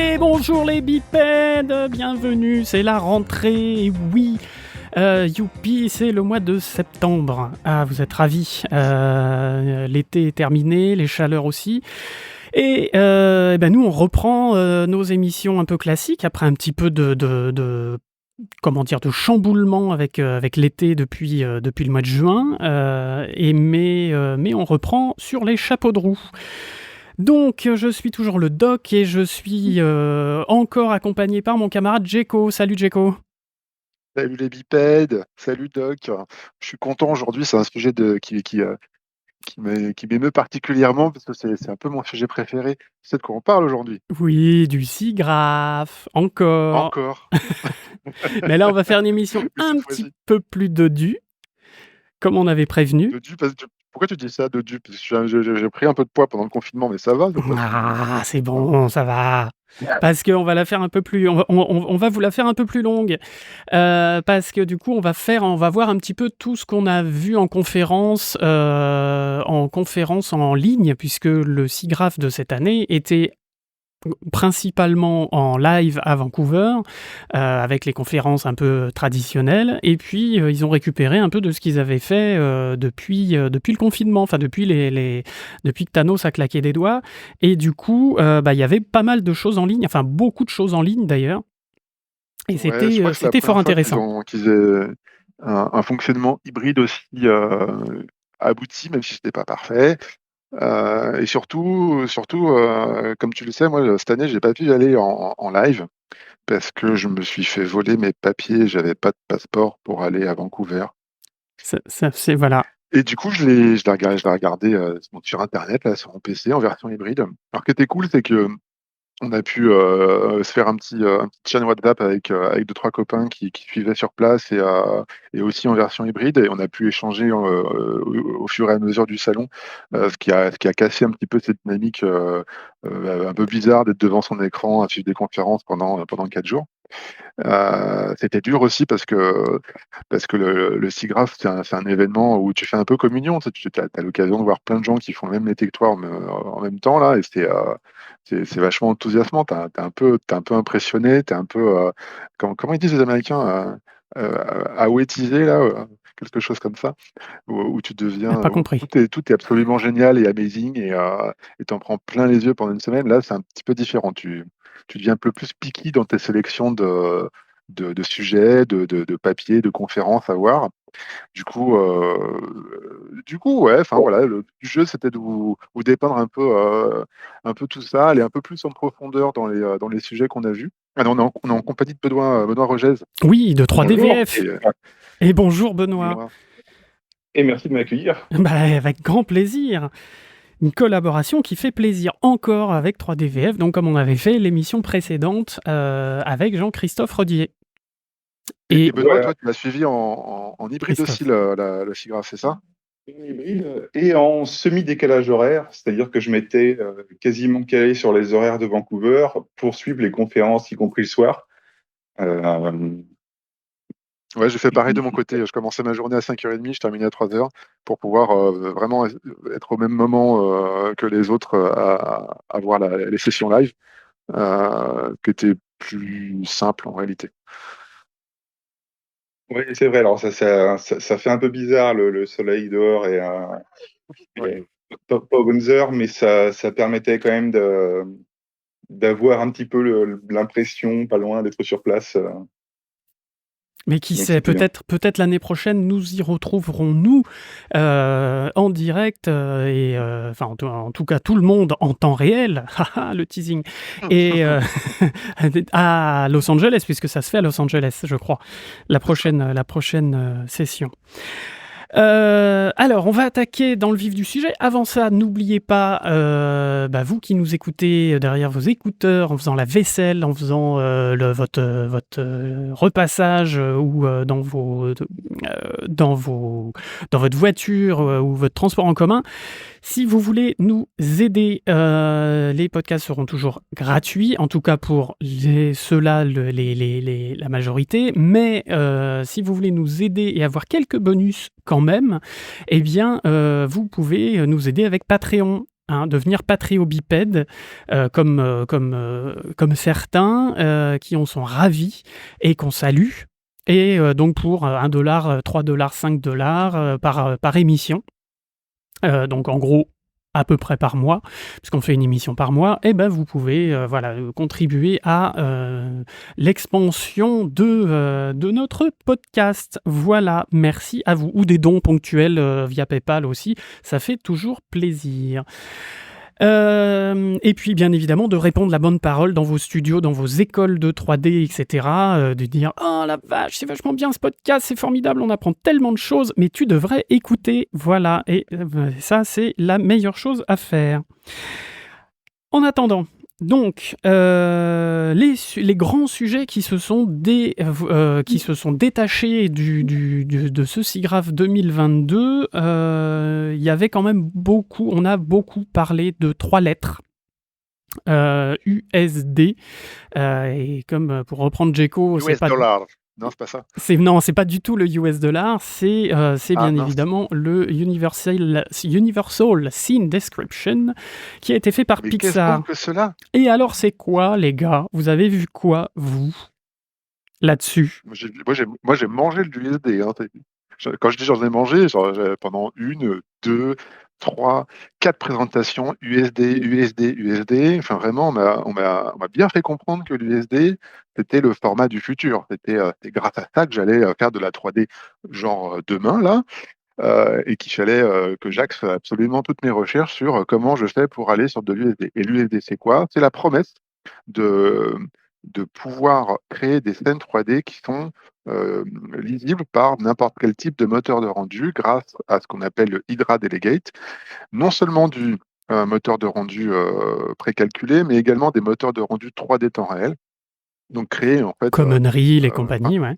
Et bonjour les bipèdes, bienvenue, c'est la rentrée, et oui, youpi, c'est le mois de septembre. Ah, vous êtes ravis, l'été est terminé, les chaleurs aussi. Et nous, on reprend nos émissions un peu classiques, après un petit peu de chamboulement avec l'été depuis le mois de juin, mais on reprend sur les chapeaux de roue. Donc, je suis toujours le doc et je suis encore accompagné par mon camarade Djeko. Salut Djeko. Salut les bipèdes, salut Doc. Je suis content aujourd'hui, c'est un sujet qui m'émeut particulièrement parce que c'est un peu mon sujet préféré. C'est de quoi on parle aujourd'hui. Oui, du SIGGRAPH, encore. Encore. Mais là, on va faire une émission Mais un cette petit fois-ci. peu plus dodue, comme on avait prévenu. Dodu, pourquoi tu dis ça, Dodu? Parce que j'ai pris un peu de poids pendant le confinement, mais ça va cette fois-ci. Ah, c'est bon, ça va. Parce qu'on va la faire un peu plus, on va vous la faire un peu plus longue. Parce que du coup, on va voir un petit peu tout ce qu'on a vu en conférence en ligne, puisque le SIGGRAPH de cette année était principalement en live à Vancouver, avec les conférences un peu traditionnelles, et puis ils ont récupéré un peu de ce qu'ils avaient fait depuis le confinement, enfin depuis que Thanos a claqué des doigts, et du coup, il y avait pas mal de choses en ligne, enfin beaucoup de choses en ligne d'ailleurs, et Ouais, je crois que c'est la c'était fort première fois intéressant. qu'ils aient un fonctionnement hybride aussi abouti, même si c'était pas parfait. Et surtout, comme tu le sais, moi, cette année, j'ai pas pu y aller en live parce que je me suis fait voler mes papiers. J'avais pas de passeport pour aller à Vancouver. C'est voilà. Et du coup, je l'ai regardé sur Internet, là, sur mon PC, en version hybride. Alors, ce qui était cool, c'est que on a pu se faire un petit chaîne WhatsApp avec deux, trois copains qui suivaient sur place et aussi en version hybride. Et on a pu échanger au fur et à mesure du salon, ce qui a cassé un petit peu cette dynamique un peu bizarre d'être devant son écran à suivre des conférences pendant 4 jours. C'était dur aussi parce que le SIGGRAPH, c'est un événement où tu fais un peu communion. Tu as l'occasion de voir plein de gens qui font le même métier que toi en même temps, là, et c'est vachement enthousiasmant. T'es un peu impressionné, t'es un peu, comment ils disent les Américains, awétisé, là, quelque chose comme ça, où tu J'ai deviens, pas où compris. tout est absolument génial et amazing, et t'en prends plein les yeux pendant une semaine. Là, c'est un petit peu différent. Tu deviens un peu plus picky dans tes sélections de sujets, de papiers, de conférences à voir. Du coup, ouais, enfin voilà, le but du jeu, c'était de vous dépeindre un peu tout ça, aller un peu plus en profondeur dans les sujets qu'on a vus. Ah non, on est en compagnie de Benoît Rogez. Oui, de Bonjour 3DVF. Et bonjour Benoît. Benoît. et merci de m'accueillir. Bah, avec grand plaisir. Une collaboration qui fait plaisir encore avec 3DVF, donc comme on avait fait l'émission précédente avec Jean-Christophe Rodier. Et Et Benoît, Voilà, toi, tu l'as suivi en hybride aussi, Christophe. le SIGGRAPH, c'est ça? hybride et en semi-décalage horaire, c'est-à-dire que je m'étais quasiment calé sur les horaires de Vancouver pour suivre les conférences, y compris le soir. Euh, Ouais, j'ai fait pareil de mon côté. Je commençais ma journée à 5h30, je terminais à 3h pour pouvoir vraiment être au même moment que les autres à voir les sessions live, qui étaient plus simples en réalité. oui, c'est vrai. Alors ça fait un peu bizarre le soleil dehors Ouais. et pas aux bonnes heures, mais ça permettait quand même d'avoir un petit peu l'impression, pas loin d'être sur place. Mais qui Donc sait, c'était bien. peut-être l'année prochaine, nous y retrouverons, nous, en direct, en tout cas tout le monde en temps réel, haha, le teasing, et à Los Angeles, puisque ça se fait à Los Angeles, je crois, C'est ça. la prochaine session. Alors, on va attaquer dans le vif du sujet. Avant ça, n'oubliez pas, vous qui nous écoutez derrière vos écouteurs, en faisant la vaisselle, en faisant votre repassage ou dans votre voiture ou votre transport en commun. Si vous voulez nous aider, les podcasts seront toujours gratuits, en tout cas pour ceux-là, la majorité. Mais si vous voulez nous aider et avoir quelques bonus quand même, eh bien, vous pouvez nous aider avec Patreon. devenir patrio-bipède, comme certains qui en sont ravis et qu'on salue. Et donc pour 1 $, 3 $, 5 $ par émission. Donc en gros, à peu près par mois, puisqu'on fait une émission par mois, et ben vous pouvez contribuer à l'expansion de notre podcast. Voilà, merci à vous. Ou des dons ponctuels via PayPal aussi, ça fait toujours plaisir. Et puis bien évidemment de répondre la bonne parole dans vos studios, dans vos écoles de 3D, etc. De dire « Oh la vache, c'est vachement bien ce podcast, c'est formidable, on apprend tellement de choses, mais tu devrais écouter. » Voilà, et ça c'est la meilleure chose à faire. En attendant, donc, les grands sujets qui se sont détachés de ce SIGGRAPH 2022, il y avait quand même on a beaucoup parlé de 3 lettres, USD, et comme pour reprendre Djeko, c'est US pas dollar. Non, c'est pas ça. non, c'est pas du tout le US dollar, c'est bien mince. évidemment le Universal Scene Description qui a été fait par Mais qu'est-ce Pixar. donc que cela? Et alors, c'est quoi, les gars? Vous avez vu quoi, vous, là-dessus? Moi, j'ai mangé de l'USD. Hein. Quand je dis j'en ai mangé, pendant 1, 2, 3, 4 présentations USD, USD, USD. Enfin, vraiment, on m'a bien fait comprendre que l'USD, c'était le format du futur. C'était grâce à ça que j'allais faire de la 3D genre demain, là. Et qu'il fallait que j'axe absolument toutes mes recherches sur comment je fais pour aller sur de l'USD. Et l'USD, c'est quoi? C'est la promesse de, de pouvoir créer des scènes 3D qui sont lisibles par n'importe quel type de moteur de rendu grâce à ce qu'on appelle le Hydra Delegate. Non seulement du moteur de rendu précalculé, mais également des moteurs de rendu 3D temps réel. Donc créer en fait... Comme Unreal et compagnie, ouais.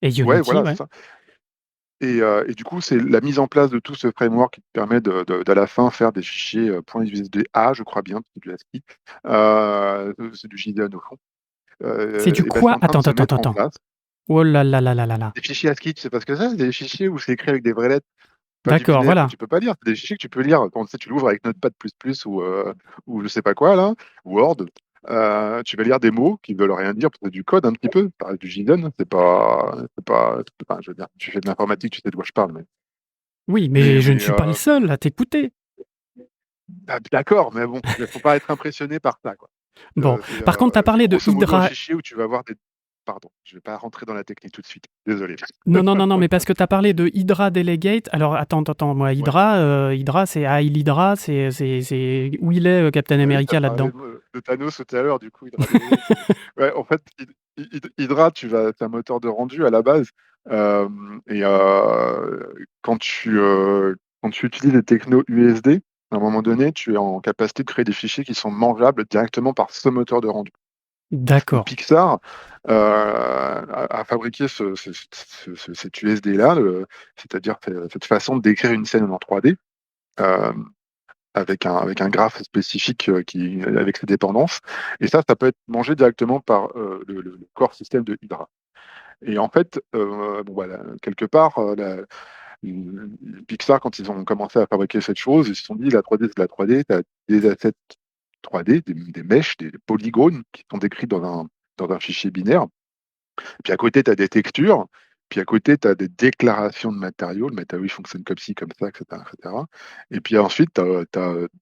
Et Unity, ouais, voilà, ouais. c'est ça. Et du coup, c'est la mise en place de tout ce framework qui te permet d'à la fin faire des fichiers .usda, je crois bien, c'est du ASCII, c'est du JSON au fond. C'est du Et ben, quoi? c'est en train de se mettre en Attends. place. Oh là là là là là là. Des fichiers ASCII, tu sais pas ce que c'est? C'est des fichiers où c'est écrit avec des vraies lettres, pas du D'accord, binaire que voilà. tu peux pas lire. C'est des fichiers que tu peux lire quand tu sais, tu l'ouvres avec Notepad++ ou je sais pas quoi là, Word. Tu vas lire des mots qui veulent rien dire, peut-être du code un petit peu, par du JSON, enfin, je veux dire, tu fais de l'informatique, tu sais de quoi je parle, mais Oui, mais je ne suis pas le euh, seul à t'écouter. d'accord, mais bon, il faut pas être impressionné par ça, quoi. Bon, par contre, tu as C'est parlé de grosso modo un Hydra. fichier où tu vas avoir des... Pardon, je vais pas rentrer dans la technique tout de suite. Désolé. Non, mais parce que tu as parlé de Hydra Delegate. Alors, attends, moi, Hydra, c'est Heil Hydra, c'est où il est, Captain Ah oui, America, t'as parlé là-dedans? de Thanos tout à l'heure, du coup, Hydra Delegate. Ouais, en fait, Hydra, c'est un moteur de rendu à la base. Euh, et quand tu utilises des technos USD, à un moment donné, tu es en capacité de créer des fichiers qui sont mangeables directement par ce moteur de rendu. Donc D'accord. Pixar a fabriqué cet USD-là, c'est-à-dire cette façon de décrire une scène en 3D, euh, avec un graphe spécifique avec ses dépendances. Et ça peut être mangé directement par le core système de Hydra. Et en fait, bon, voilà, quelque part, Pixar, quand ils ont commencé à fabriquer cette chose, ils se sont dit la 3D, c'est de la 3D, tu as des assets 3D, des mèches, des polygones qui sont décrits dans un fichier binaire. Puis à côté, tu as des textures. Puis à côté, tu as des déclarations de matériaux. Le matériau, il fonctionne comme ci, comme ça, etc. etc. Et puis ensuite, tu as,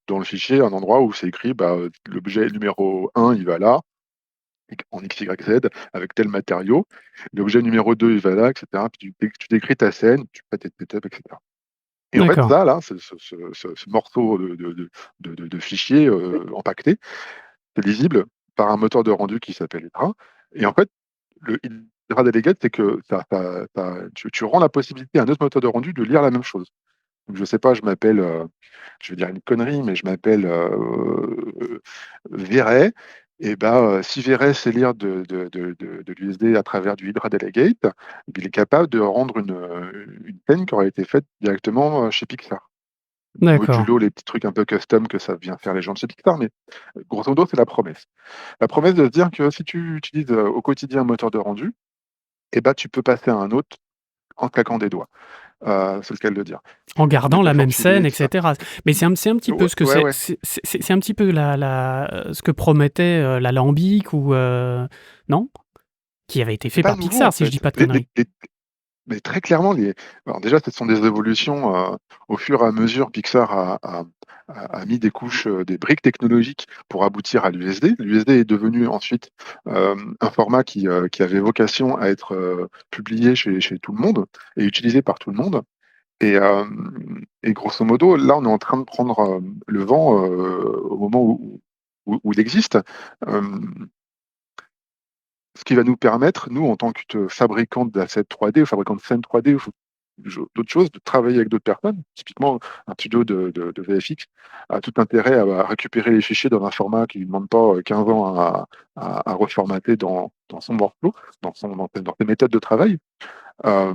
dans le fichier un endroit où c'est écrit l'objet numéro 1, il va là, en X, Y, Z, avec tel matériau. L'objet numéro 2, il va là, etc. Puis tu décris ta scène, tu fais tes setups, etc. Et en fait, D'accord. ça, là, ce morceau de fichier empaqueté, c'est lisible par un moteur de rendu qui s'appelle Hydra. Et en fait, le Hydra Delegate, c'est que tu rends la possibilité à un autre moteur de rendu de lire la même chose. Donc, je sais pas, je vais dire une connerie, mais je m'appelle Véret. Et si Véret sait lire de l'USD à travers du Hydra Delegate, il est capable de rendre une scène qui aurait été faite directement chez Pixar. D'accord. Modulo les petits trucs un peu custom que ça vient faire les gens de chez Pixar, mais grosso modo, c'est la promesse. La promesse de se dire que si tu utilises au quotidien un moteur de rendu, tu peux passer à un autre en claquant des doigts. c'est le cas de le dire. En Les gardant la plateformes même scène, filées, et tout ça. cetera. Mais c'est un petit peu Ouais, ce que ouais, ouais. c'est un petit peu ce que promettait, l'alambic ou, non? Qui avait été C'est fait pas par nouveau, en Pixar, si je fait. dis pas de conneries. Mais très clairement, alors déjà, ce sont des évolutions, au fur et à mesure, Pixar a mis des couches, des briques technologiques pour aboutir à l'USD. L'USD est devenu ensuite un format qui avait vocation à être publié chez tout le monde et utilisé par tout le monde. Et, euh, et grosso modo, là, on est en train de prendre le vent au moment où il existe. Euh, Ce qui va nous permettre, nous, en tant que fabricants d'assets 3D ou fabricants de scènes 3D ou d'autres choses, de travailler avec d'autres personnes. Typiquement, un studio de VFX a tout intérêt à récupérer les fichiers dans un format qui ne lui demande pas 15 ans à reformater dans son workflow, dans ses méthodes de travail. Euh,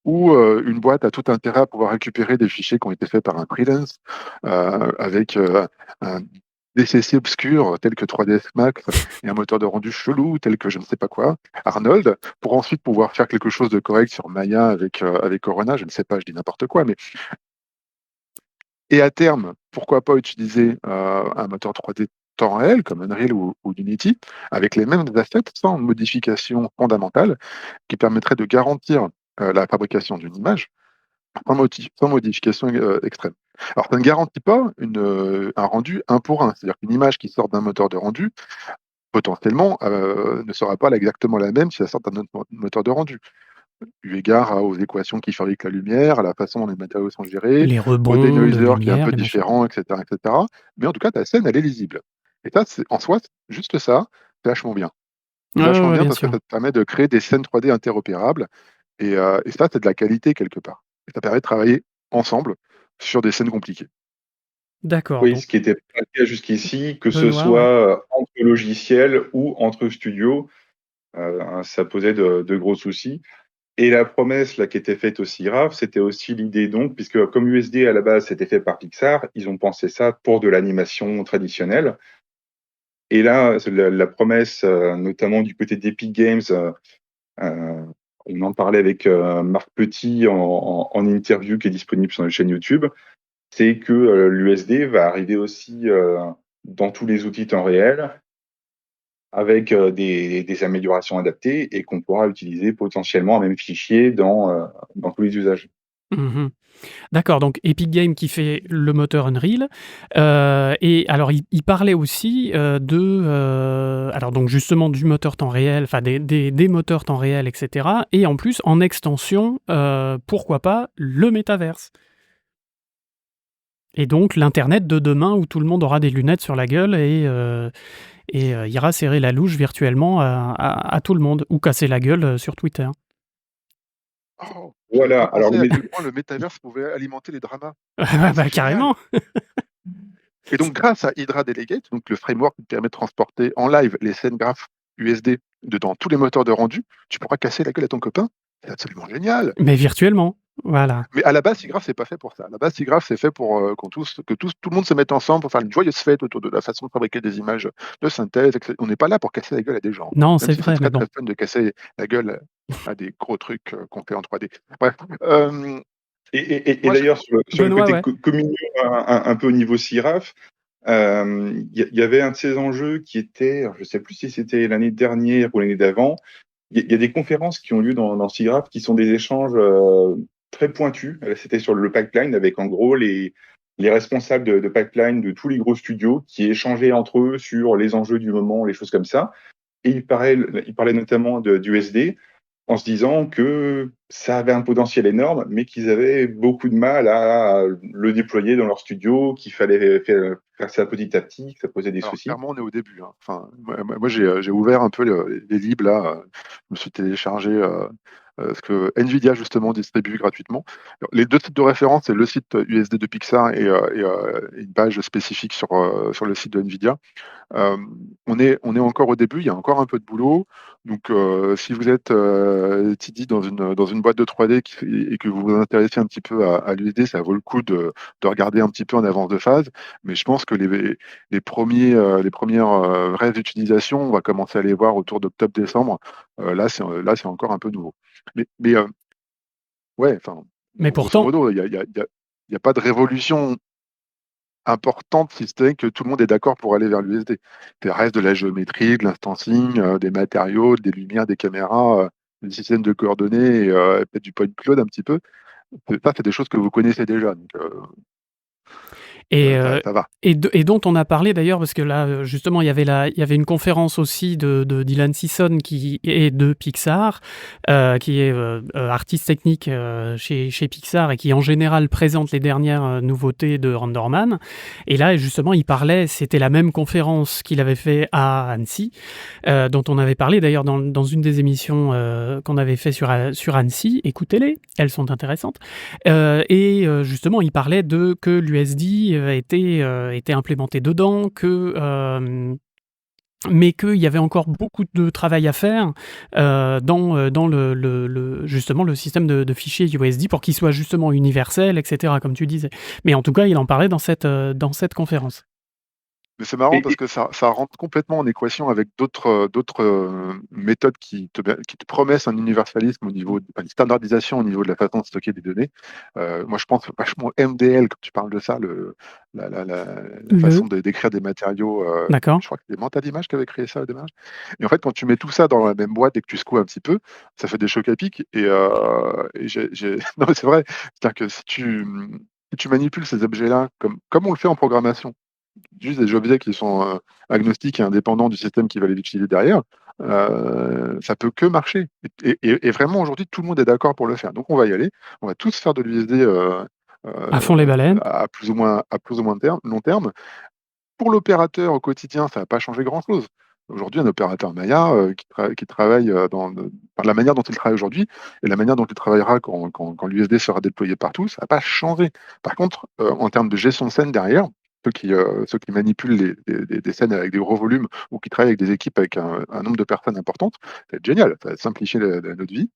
ou une boîte a tout intérêt à pouvoir récupérer des fichiers qui ont été faits par un freelance avec un DCC obscur tel que 3ds Max et un moteur de rendu chelou tel que je ne sais pas quoi, Arnold, pour ensuite pouvoir faire quelque chose de correct sur Maya avec Corona, je ne sais pas, je dis n'importe quoi, mais et à terme, pourquoi pas utiliser un moteur 3D temps réel comme Unreal ou Unity avec les mêmes assets sans modification fondamentale qui permettrait de garantir la fabrication d'une image sans modification extrême. Alors, ça ne garantit pas un rendu un pour un. C'est-à-dire qu'une image qui sort d'un moteur de rendu, potentiellement, ne sera pas exactement la même si elle sort d'un autre moteur de rendu. Eu égard aux équations qui fabriquent la lumière, à la façon dont les matériaux sont gérés, Les au rebonds de denoiser qui est un lumière, peu les machins. différent, etc., etc. Mais en tout cas, ta scène, elle est lisible. Et ça, en soi, juste ça, c'est vachement bien. C'est Ouais, ouais, vachement ouais, bien bien parce que sûr. ça te permet de créer des scènes 3D interopérables et ça, c'est de la qualité quelque part. Et ça permet de travailler ensemble sur des scènes compliquées. D'accord, Oui, donc ce qui était pas le cas jusqu'ici, que ce Benoît, ouais. soit entre logiciels ou entre studios, ça posait de gros soucis. Et la promesse là qui était faite aussi grave, c'était aussi l'idée donc, puisque comme USD à la base c'était fait par Pixar, ils ont pensé ça pour de l'animation traditionnelle. Et là, la promesse, notamment du côté d'Epic Games, euh, on en parlait avec Marc Petit en interview qui est disponible sur notre chaîne YouTube, c'est que l'USD va arriver aussi dans tous les outils temps réel avec des améliorations adaptées et qu'on pourra utiliser potentiellement un même fichier dans tous les usages. Mmh. D'accord, donc Epic Games qui fait le moteur Unreal, et alors il parlait aussi, alors donc justement du moteur temps réel, enfin des moteurs temps réel et cetera, et en plus en extension, pourquoi pas le métaverse? Et donc l'internet de demain où tout le monde aura des lunettes sur la gueule et ira serrer la louche virtuellement à tout le monde ou casser la gueule, sur Twitter. Oh! J'avais Voilà, pas alors pensé à quel point le métaverse pouvait alimenter les dramas. Ah Ah, bah c'est génial! carrément! Et donc, grâce à Hydra Delegate, donc le framework qui te permet de transporter en live les scènes graphes USD dans tous les moteurs de rendu, tu pourras casser la gueule à ton copain. C'est absolument génial! Mais virtuellement, voilà. Mais à la base, SIGGRAPH, c'est pas fait pour ça. À la base, SIGGRAPH, c'est fait pour tout le monde se mette ensemble pour faire une joyeuse fête autour de la façon de fabriquer des images de synthèse. On n'est pas là pour casser la gueule à des gens, Non, même c'est si c'est vrai, mais très bon. très fun de casser la gueule à des gros trucs qu'on fait en 3D. Bref, euh, et moi, d'ailleurs, sur le Benoît, côté ouais. communion, un peu au niveau SIRAF, y avait un de ces enjeux qui était, alors je ne sais plus si c'était l'année dernière ou l'année d'avant, il y a des conférences qui ont lieu dans SIGGRAPH qui sont des échanges très pointus. C'était sur le pipeline avec en gros les responsables de pipeline de tous les gros studios qui échangeaient entre eux sur les enjeux du moment, les choses comme ça. Et il parlait notamment du SD en se disant que ça avait un potentiel énorme, mais qu'ils avaient beaucoup de mal à le déployer dans leur studio, qu'il fallait faire ça petit à petit, que ça posait des alors soucis. clairement, on est au début, hein. Enfin, moi, j'ai ouvert un peu les libres là. Je me suis téléchargé ce que Nvidia justement distribue gratuitement. Alors, les deux sites de référence, c'est le site USD de Pixar et une page spécifique sur le site de Nvidia. Euh, on est encore au début, il y a encore un peu de boulot. Donc, si vous êtes TD dans une boîte de 3D et que vous vous intéressez un petit peu à l'USD, ça vaut le coup de regarder un petit peu en avance de phase. Mais je pense que les premières vraies utilisations, on va commencer à les voir autour d'octobre-décembre. Là, c'est encore un peu nouveau. Mais ouais, enfin, Mais Grosso pourtant, modo, il y a pas de révolution importante, si ce n'est que tout le monde est d'accord pour aller vers l'USD. Il reste de la géométrie, de l'instancing, des matériaux, des lumières, des caméras, des systèmes de coordonnées, et peut-être du point cloud un petit peu. Ça, c'est des choses que vous connaissez déjà, donc et, ça va. et dont on a parlé d'ailleurs, parce que là, justement, il y avait une conférence aussi de Dylan Sisson qui est de Pixar, qui est artiste technique chez Pixar et qui en général présente les dernières nouveautés de Renderman. Et là, justement, il parlait, c'était la même conférence qu'il avait fait à Annecy, dont on avait parlé d'ailleurs dans une des émissions qu'on avait fait sur Annecy. Écoutez-les, elles sont intéressantes. Justement, il parlait que l'USD était implémenté dedans, mais qu'il y avait encore beaucoup de travail à faire dans justement le système de fichiers USD pour qu'il soit justement universel, etc., comme tu disais. Mais en tout cas, il en parlait dans cette conférence. Mais c'est marrant Et, parce que ça rentre complètement en équation avec d'autres méthodes qui te promettent un universalisme au niveau, une standardisation au niveau de la façon de stocker des données. Moi, je pense vachement au MDL quand tu parles de ça, la façon d'écrire des matériaux. D'accord. Je crois que c'est Mental Image qui avait créé ça au démarrage. Et en fait, quand tu mets tout ça dans la même boîte et que tu secoues un petit peu, ça fait des chocs à pic. Non, mais c'est vrai. C'est-à-dire que si tu manipules ces objets-là comme on le fait en programmation, juste des objets qui sont agnostiques et indépendants du système qui va les utiliser derrière, ça peut que marcher. Et vraiment, aujourd'hui, tout le monde est d'accord pour le faire. Donc, on va y aller. On va tous faire de l'USD À fond les balais. à plus ou moins long terme. Pour l'opérateur au quotidien, ça va pas changer grand-chose. Aujourd'hui, un opérateur Maya qui travaille par la manière dont il travaille aujourd'hui et la manière dont il travaillera quand l'USD sera déployé partout, ça va pas changer. Par contre, en termes de gestion de scène derrière, ceux qui manipulent des scènes avec des gros volumes ou qui travaillent avec des équipes avec un nombre de personnes importantes, ça va être génial, ça va simplifier notre vie.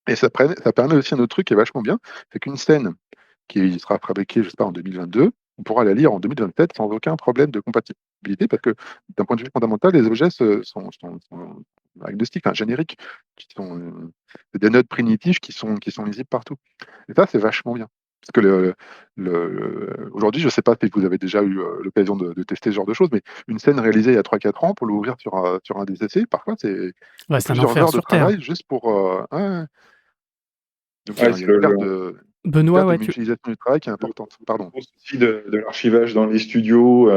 Et ça permet aussi un autre truc qui est vachement bien, c'est qu'une scène qui sera fabriquée, je sais pas, en 2022, on pourra la lire en 2027 sans aucun problème de compatibilité, parce que d'un point de vue fondamental, les objets sont agnostiques, enfin, génériques, c'est des nodes primitives qui sont lisibles partout. Et ça, c'est vachement bien. Parce que aujourd'hui, je ne sais pas si vous avez déjà eu l'occasion de tester ce genre de choses, mais une scène réalisée il y a 3-4 ans, pour l'ouvrir sur un des essais, parfois, c'est Ouais, c'est un plusieurs enfer heures de sur Terre. travail juste pour. Ouais. Donc il y ouais, a, il y c'est a une Benoît, perte de ouais, mutualisation du travail qui est le importante. Pardon. gros souci de l'archivage dans les studios.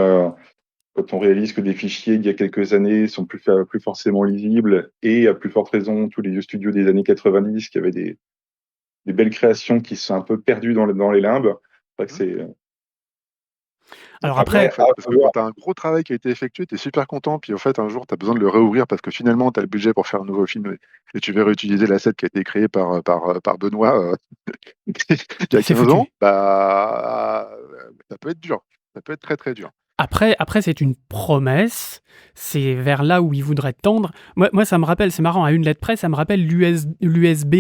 Quand on réalise que des fichiers d'il y a quelques années sont plus forcément lisibles, et à plus forte raison tous les vieux studios des années 90 qui avaient des belles créations qui sont un peu perdues dans les limbes. C'est vrai que c'est. Alors Après, en après, fait, parce que quand tu as un gros travail qui a été effectué, tu es super content, puis en fait, un jour, tu as besoin de le réouvrir parce que finalement, tu as le budget pour faire un nouveau film et tu veux réutiliser l'asset qui a été créé par Benoît il y a c'est 15 foutu. ans, bah, ça peut être dur. Ça peut être très, très dur. Après, c'est une promesse, c'est vers là où ils voudraient tendre. Moi, ça me rappelle, c'est marrant, à une lettre près, ça me rappelle l'USB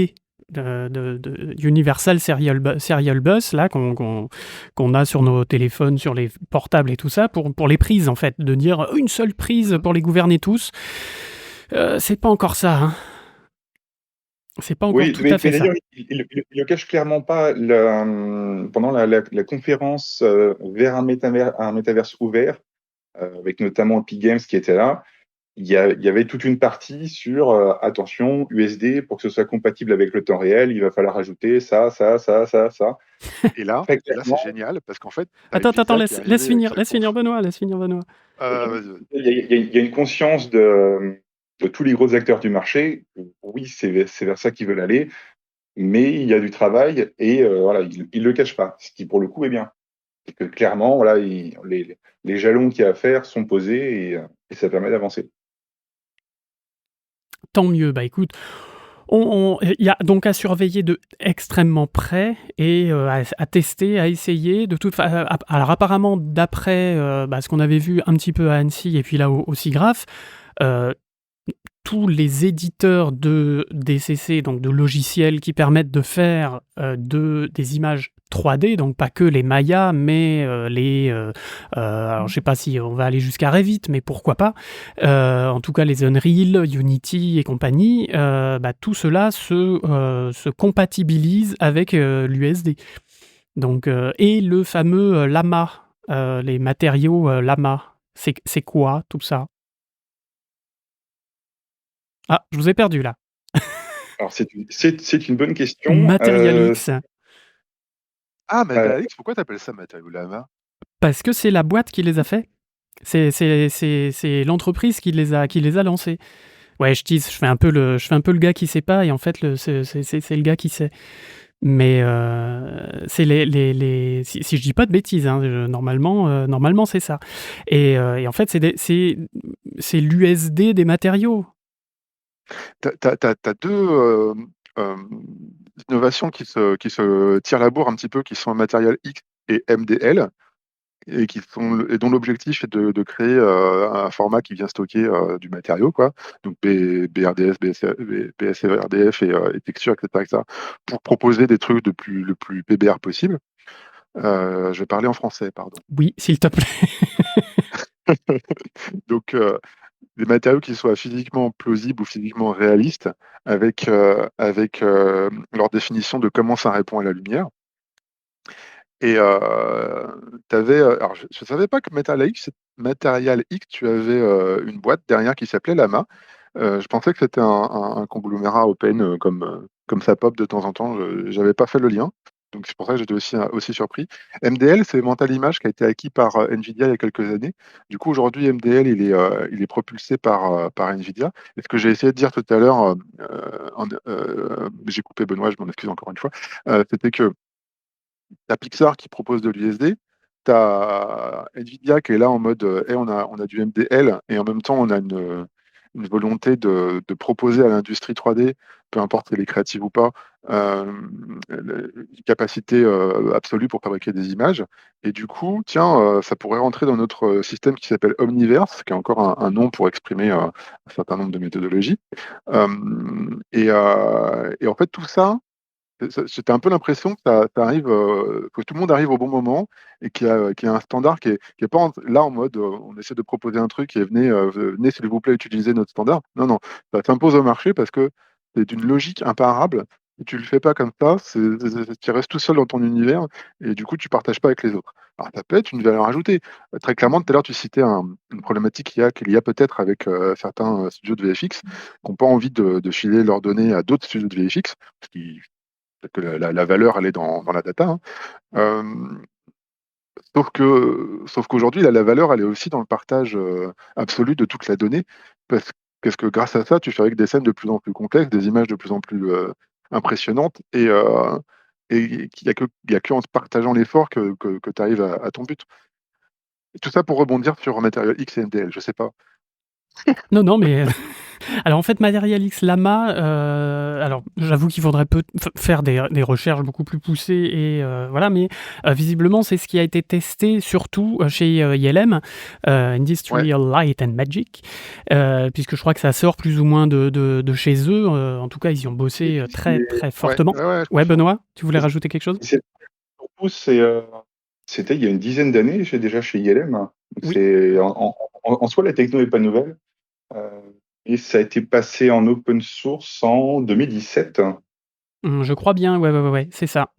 de Universal Serial Bus, là, qu'on a sur nos téléphones, sur les portables et tout ça, pour les prises, en fait, de dire une seule prise pour les gouverner tous. C'est pas encore ça, hein. C'est pas encore Oui, tout mais à fait ça. d'ailleurs, il ne cache clairement pas pendant la conférence vers un métaverse ouvert, avec notamment Epic Games qui était là. Il y avait toute une partie sur attention, USD, pour que ce soit compatible avec le temps réel, il va falloir ajouter ça, ça, ça, ça, ça. Et là, Très c'est clairement, génial parce qu'en fait, tu as Attends, Nvidia qui est laisse arrivé avec finir, sa laisse finir conf. Benoît, laisse finir Benoît. Vas-y. il y a une conscience de tous les gros acteurs du marché. Oui, c'est vers ça qu'ils veulent aller, mais il y a du travail et voilà, ils le cachent pas, ce qui pour le coup est bien. C'est que clairement, voilà, les jalons qu'il y a à faire sont posés et ça permet d'avancer. Tant mieux, bah écoute, il y a donc à surveiller de extrêmement près et à tester, à essayer. De toute alors apparemment, d'après ce qu'on avait vu un petit peu à Annecy et puis là au SIGGRAPH, tous les éditeurs de DCC, donc de logiciels qui permettent de faire des images 3D, donc pas que les Maya, mais alors je sais pas si on va aller jusqu'à Revit, mais pourquoi pas. En tout cas, les Unreal, Unity et compagnie, tout cela se compatibilise avec l'USD. Donc, et le fameux Lama, les matériaux Lama, c'est quoi tout ça? Ah, je vous ai perdu là. Alors c'est une bonne question. Material X. Ah, Euh, Material X, pourquoi t'appelles ça Material Lama? Parce que c'est la boîte qui les a fait. C'est l'entreprise qui les a lancés. Ouais, je tease, je fais un peu le gars qui sait pas, et en fait, c'est le gars qui sait. Mais c'est si je dis pas de bêtises, hein, normalement c'est ça. Et en fait, c'est l'USD des matériaux. T'as deux innovations qui se tirent la bourre un petit peu, qui sont Material X et MDL, et dont l'objectif est de créer un format qui vient stocker du matériau, quoi. Donc BRDS, BSRDF et texture, etc., pour proposer des trucs le plus PBR possible. Je vais parler en français, pardon. Oui, s'il te plaît. Donc, des matériaux qui soient physiquement plausibles ou physiquement réalistes avec leur définition de comment ça répond à la lumière. Et alors je ne savais pas que Material X, tu avais une boîte derrière qui s'appelait Lama. Je pensais que c'était un conglomérat open comme ça pop de temps en temps. Je n'avais pas fait le lien. Donc c'est pour ça que j'étais aussi surpris. MDL, c'est Mental Image qui a été acquis par Nvidia il y a quelques années. Du coup, aujourd'hui, MDL, il est propulsé par Nvidia. Et ce que j'ai essayé de dire tout à l'heure, j'ai coupé Benoît, je m'en excuse encore une fois, c'était que t'as Pixar qui propose de l'USD, t'as Nvidia qui est là en mode on a du MDL, et en même temps on a une volonté de proposer à l'industrie 3D, peu importe si elle est créative ou pas, une capacité absolue pour fabriquer des images. Et du coup, tiens, ça pourrait rentrer dans notre système qui s'appelle Omniverse, qui est encore un nom pour exprimer un certain nombre de méthodologies. Et en fait, tout ça, j'étais un peu l'impression que ça arrive, que tout le monde arrive au bon moment, et qu'il y a un standard qui est pas là en mode on essaie de proposer un truc et venez s'il vous plaît utiliser notre standard. Non, non, ça s'impose au marché parce que c'est d'une logique imparable. Si tu le fais pas comme ça, tu restes tout seul dans ton univers, et du coup tu partages pas avec les autres. Alors ça peut être une valeur ajoutée. Très clairement, tout à l'heure tu citais une problématique qu'il y a peut-être avec certains studios de VFX qui n'ont pas envie de filer leurs données à d'autres studios de VFX, parce qu'ils peut-être que la valeur, elle est dans la data, hein. Euh, sauf qu'aujourd'hui, la valeur, elle est aussi dans le partage absolu de toute la donnée, parce que grâce à ça, tu fais avec des scènes de plus en plus complexes, des images de plus en plus impressionnantes, et il y a que en te partageant l'effort que tu arrives à ton but. Et tout ça pour rebondir sur Material X et MDL, je sais pas. Non, non, mais alors en fait, Material X Lama, alors j'avoue qu'il faudrait faire des recherches beaucoup plus poussées, et voilà, mais visiblement c'est ce qui a été testé surtout chez ILM, Ouais, Industrial Light and Magic, puisque je crois que ça sort plus ou moins de chez eux. En tout cas, ils y ont bossé très très ouais, fortement. ouais, ouais, je Ouais, confirme. Benoît, tu voulais rajouter quelque chose? c'est- pour vous, c'était il y a une dizaine d'années, j'ai déjà chez ILM. Donc Oui, en soi, la techno n'est pas nouvelle. Euh, et ça a été passé en open source en 2017. je crois bien, ouais, ouais, ouais, ouais, c'est ça.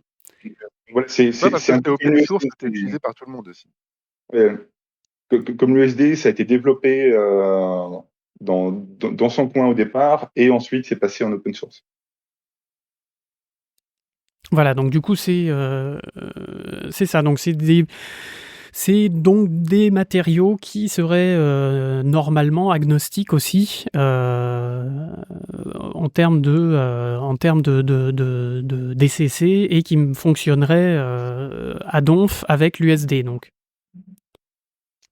Voilà, Ouais, parce c'est que un c'était peu comme open source, c'était l'USD. utilisé par tout le monde aussi. Comme l'USD, ça a été développé dans son coin au départ, et ensuite c'est passé en open source. Voilà, donc du coup, c'est ça. Donc c'est donc des matériaux qui seraient normalement agnostiques aussi, en termes de DCC, et qui fonctionneraient à donf avec l'USD, donc,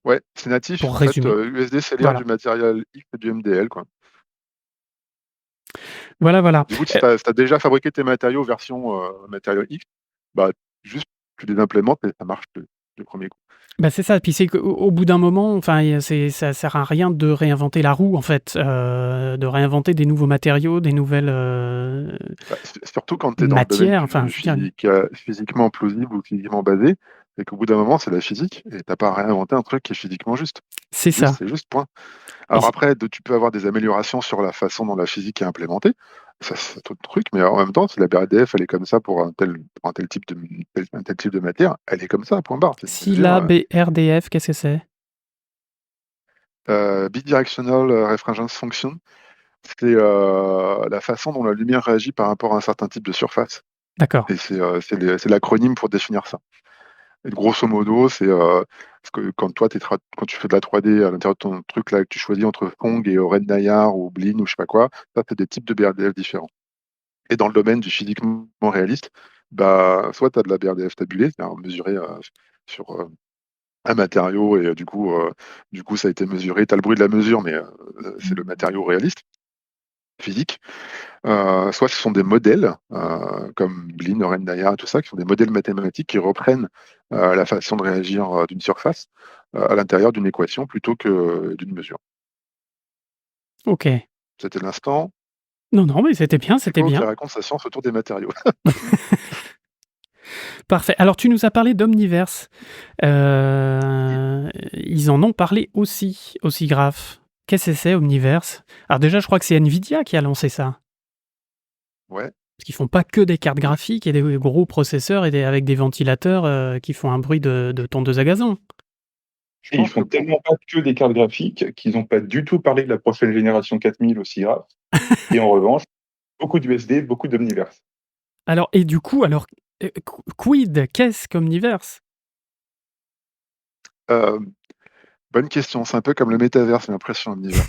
Ouais, c'est natif. pour En fait, résumer. USD, c'est lire Voilà. du matériel X et du MDL, quoi. Voilà, voilà. Du coup, si tu as déjà fabriqué tes matériaux version matériau X, bah, juste tu les implémentes et ça marche. du premier coup. Bah, c'est ça, puis c'est qu'au bout d'un moment, enfin, ça sert à rien de réinventer la roue, en fait, de réinventer des nouveaux matériaux, des nouvelles, Bah, surtout quand tu es dans le domaine matières, enfin, je veux dire physiquement plausible ou physiquement basé, et qu'au bout d'un moment, c'est la physique, et t'as pas réinventé un truc qui est physiquement juste. c'est ça C'est juste, point. et Alors après, tu peux avoir des améliorations sur la façon dont la physique est implémentée, ça c'est un autre truc, mais en même temps, si la BRDF elle est comme ça pour un tel type de matière, elle est comme ça, point barre. C'est une si mesure la BRDF, qu'est-ce que c'est? bidirectional reference function. C'est la façon dont la lumière réagit par rapport à un certain type de surface. D'accord. Et c'est l'acronyme pour définir ça. Et grosso modo, c'est parce que quand tu fais de la 3D à l'intérieur de ton truc là, que tu choisis entre Phong et Red Nayar ou Blin ou je sais pas quoi, ça c'est des types de BRDF différents. Et dans le domaine du physiquement réaliste, bah, soit tu as de la BRDF tabulée, c'est-à-dire mesurée sur un matériau et du coup ça a été mesuré, tu as le bruit de la mesure, mais c'est le matériau réaliste, physique. Soit ce sont des modèles, comme Blin, Oren-Nayar, tout ça, qui sont des modèles mathématiques qui reprennent la façon de réagir d'une surface à l'intérieur d'une équation plutôt que d'une mesure. OK. C'était l'instant. Non, non, mais c'était bien, C'est c'était quoi qui bien. raconte sa science autour des matériaux? Parfait. Alors tu nous as parlé d'Omniverse. Ils en ont parlé aussi, Graph. Qu'est-ce que c'est Omniverse? Alors déjà, je crois que c'est Nvidia qui a lancé ça. Ouais. Parce qu'ils font pas que des cartes Ouais. graphiques et des gros processeurs avec des ventilateurs, qui font un bruit de tondeuse à gazon. Je Et ils pense que font tellement pas que des cartes graphiques qu'ils n'ont pas du tout parlé de la prochaine génération 4000 aussi grave. Et en revanche, beaucoup d'USD, beaucoup d'Omniverse. Alors et du coup, quid? Qu'est-ce qu'Omniverse? euh, bonne question. C'est un peu comme le métaverse, j'ai l'impression, l'univers.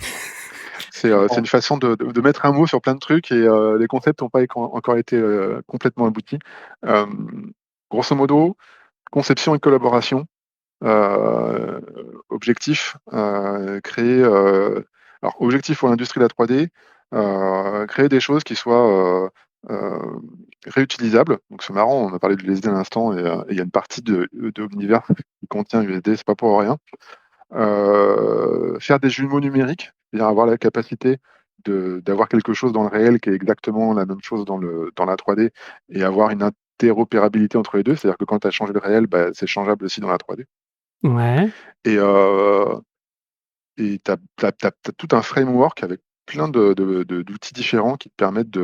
C'est une façon de mettre un mot sur plein de trucs et les concepts n'ont pas encore été complètement aboutis. Euh, Grosso modo, conception et collaboration. Euh, Objectif, créer. Alors, objectif pour l'industrie de la 3D, créer des choses qui soient réutilisables. Donc, c'est marrant, on a parlé de l'USD à l'instant et il y a une partie de l'univers qui contient USD, c'est pas pour rien. Faire des jumeaux numériques, c'est-à-dire avoir la capacité d'avoir quelque chose dans le réel qui est exactement la même chose dans la 3D et avoir une interopérabilité entre les deux, c'est-à-dire que quand tu as changé le réel, bah, c'est changeable aussi dans la 3D. Ouais. Et tu as tout un framework avec plein d'outils différents qui te permettent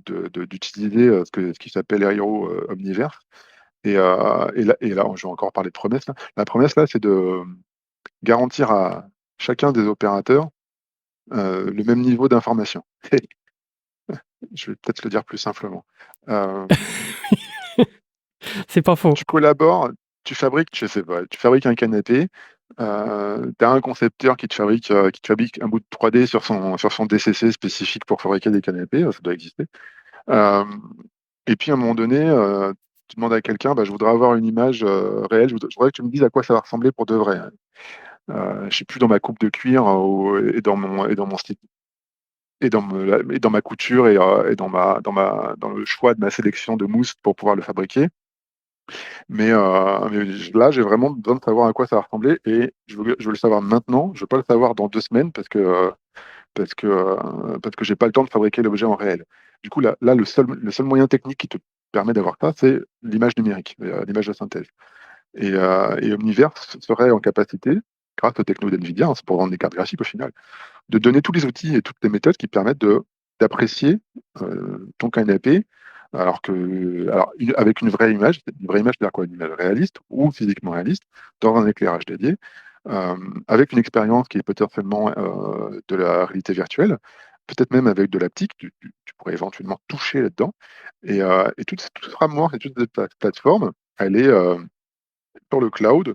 d'utiliser ce qui s'appelle Aero Omniverse. Et là, je vais encore parler de promesse. Là. La promesse, là, c'est de garantir à chacun des opérateurs le même niveau d'information. Je vais peut-être le dire plus simplement. Euh, C'est pas faux. Tu collabores, je sais pas, tu fabriques un canapé, tu as un concepteur qui te fabrique un bout de 3D sur son DCC spécifique pour fabriquer des canapés, ça doit exister. Euh, et puis à un moment donné, tu demandes à quelqu'un, bah, je voudrais avoir une image réelle, je voudrais que tu me dises à quoi ça va ressembler pour de vrai. Je sais plus dans ma coupe de cuir et dans mon style et dans ma couture et dans le choix de ma sélection de mousse pour pouvoir le fabriquer. Mais là, j'ai vraiment besoin de savoir à quoi ça va ressembler et je veux le savoir maintenant. Je veux pas le savoir dans 2 semaines parce que j'ai pas le temps de fabriquer l'objet en réel. Du coup, là le seul moyen technique qui te permet d'avoir ça, c'est l'image numérique, l'image de synthèse. Et Omniverse serait en capacité, grâce aux technos d'NVIDIA, hein, c'est pour vendre des cartes graphiques au final, de donner tous les outils et toutes les méthodes qui permettent d'apprécier ton canapé avec une vraie image, c'est-à-dire quoi, une image réaliste ou physiquement réaliste, dans un éclairage dédié, euh, avec une expérience qui est potentiellement de la réalité virtuelle, peut-être même avec de l'aptique, tu pourrais éventuellement toucher là-dedans. Et toute ce framework et toute cette plateforme, elle est sur le cloud,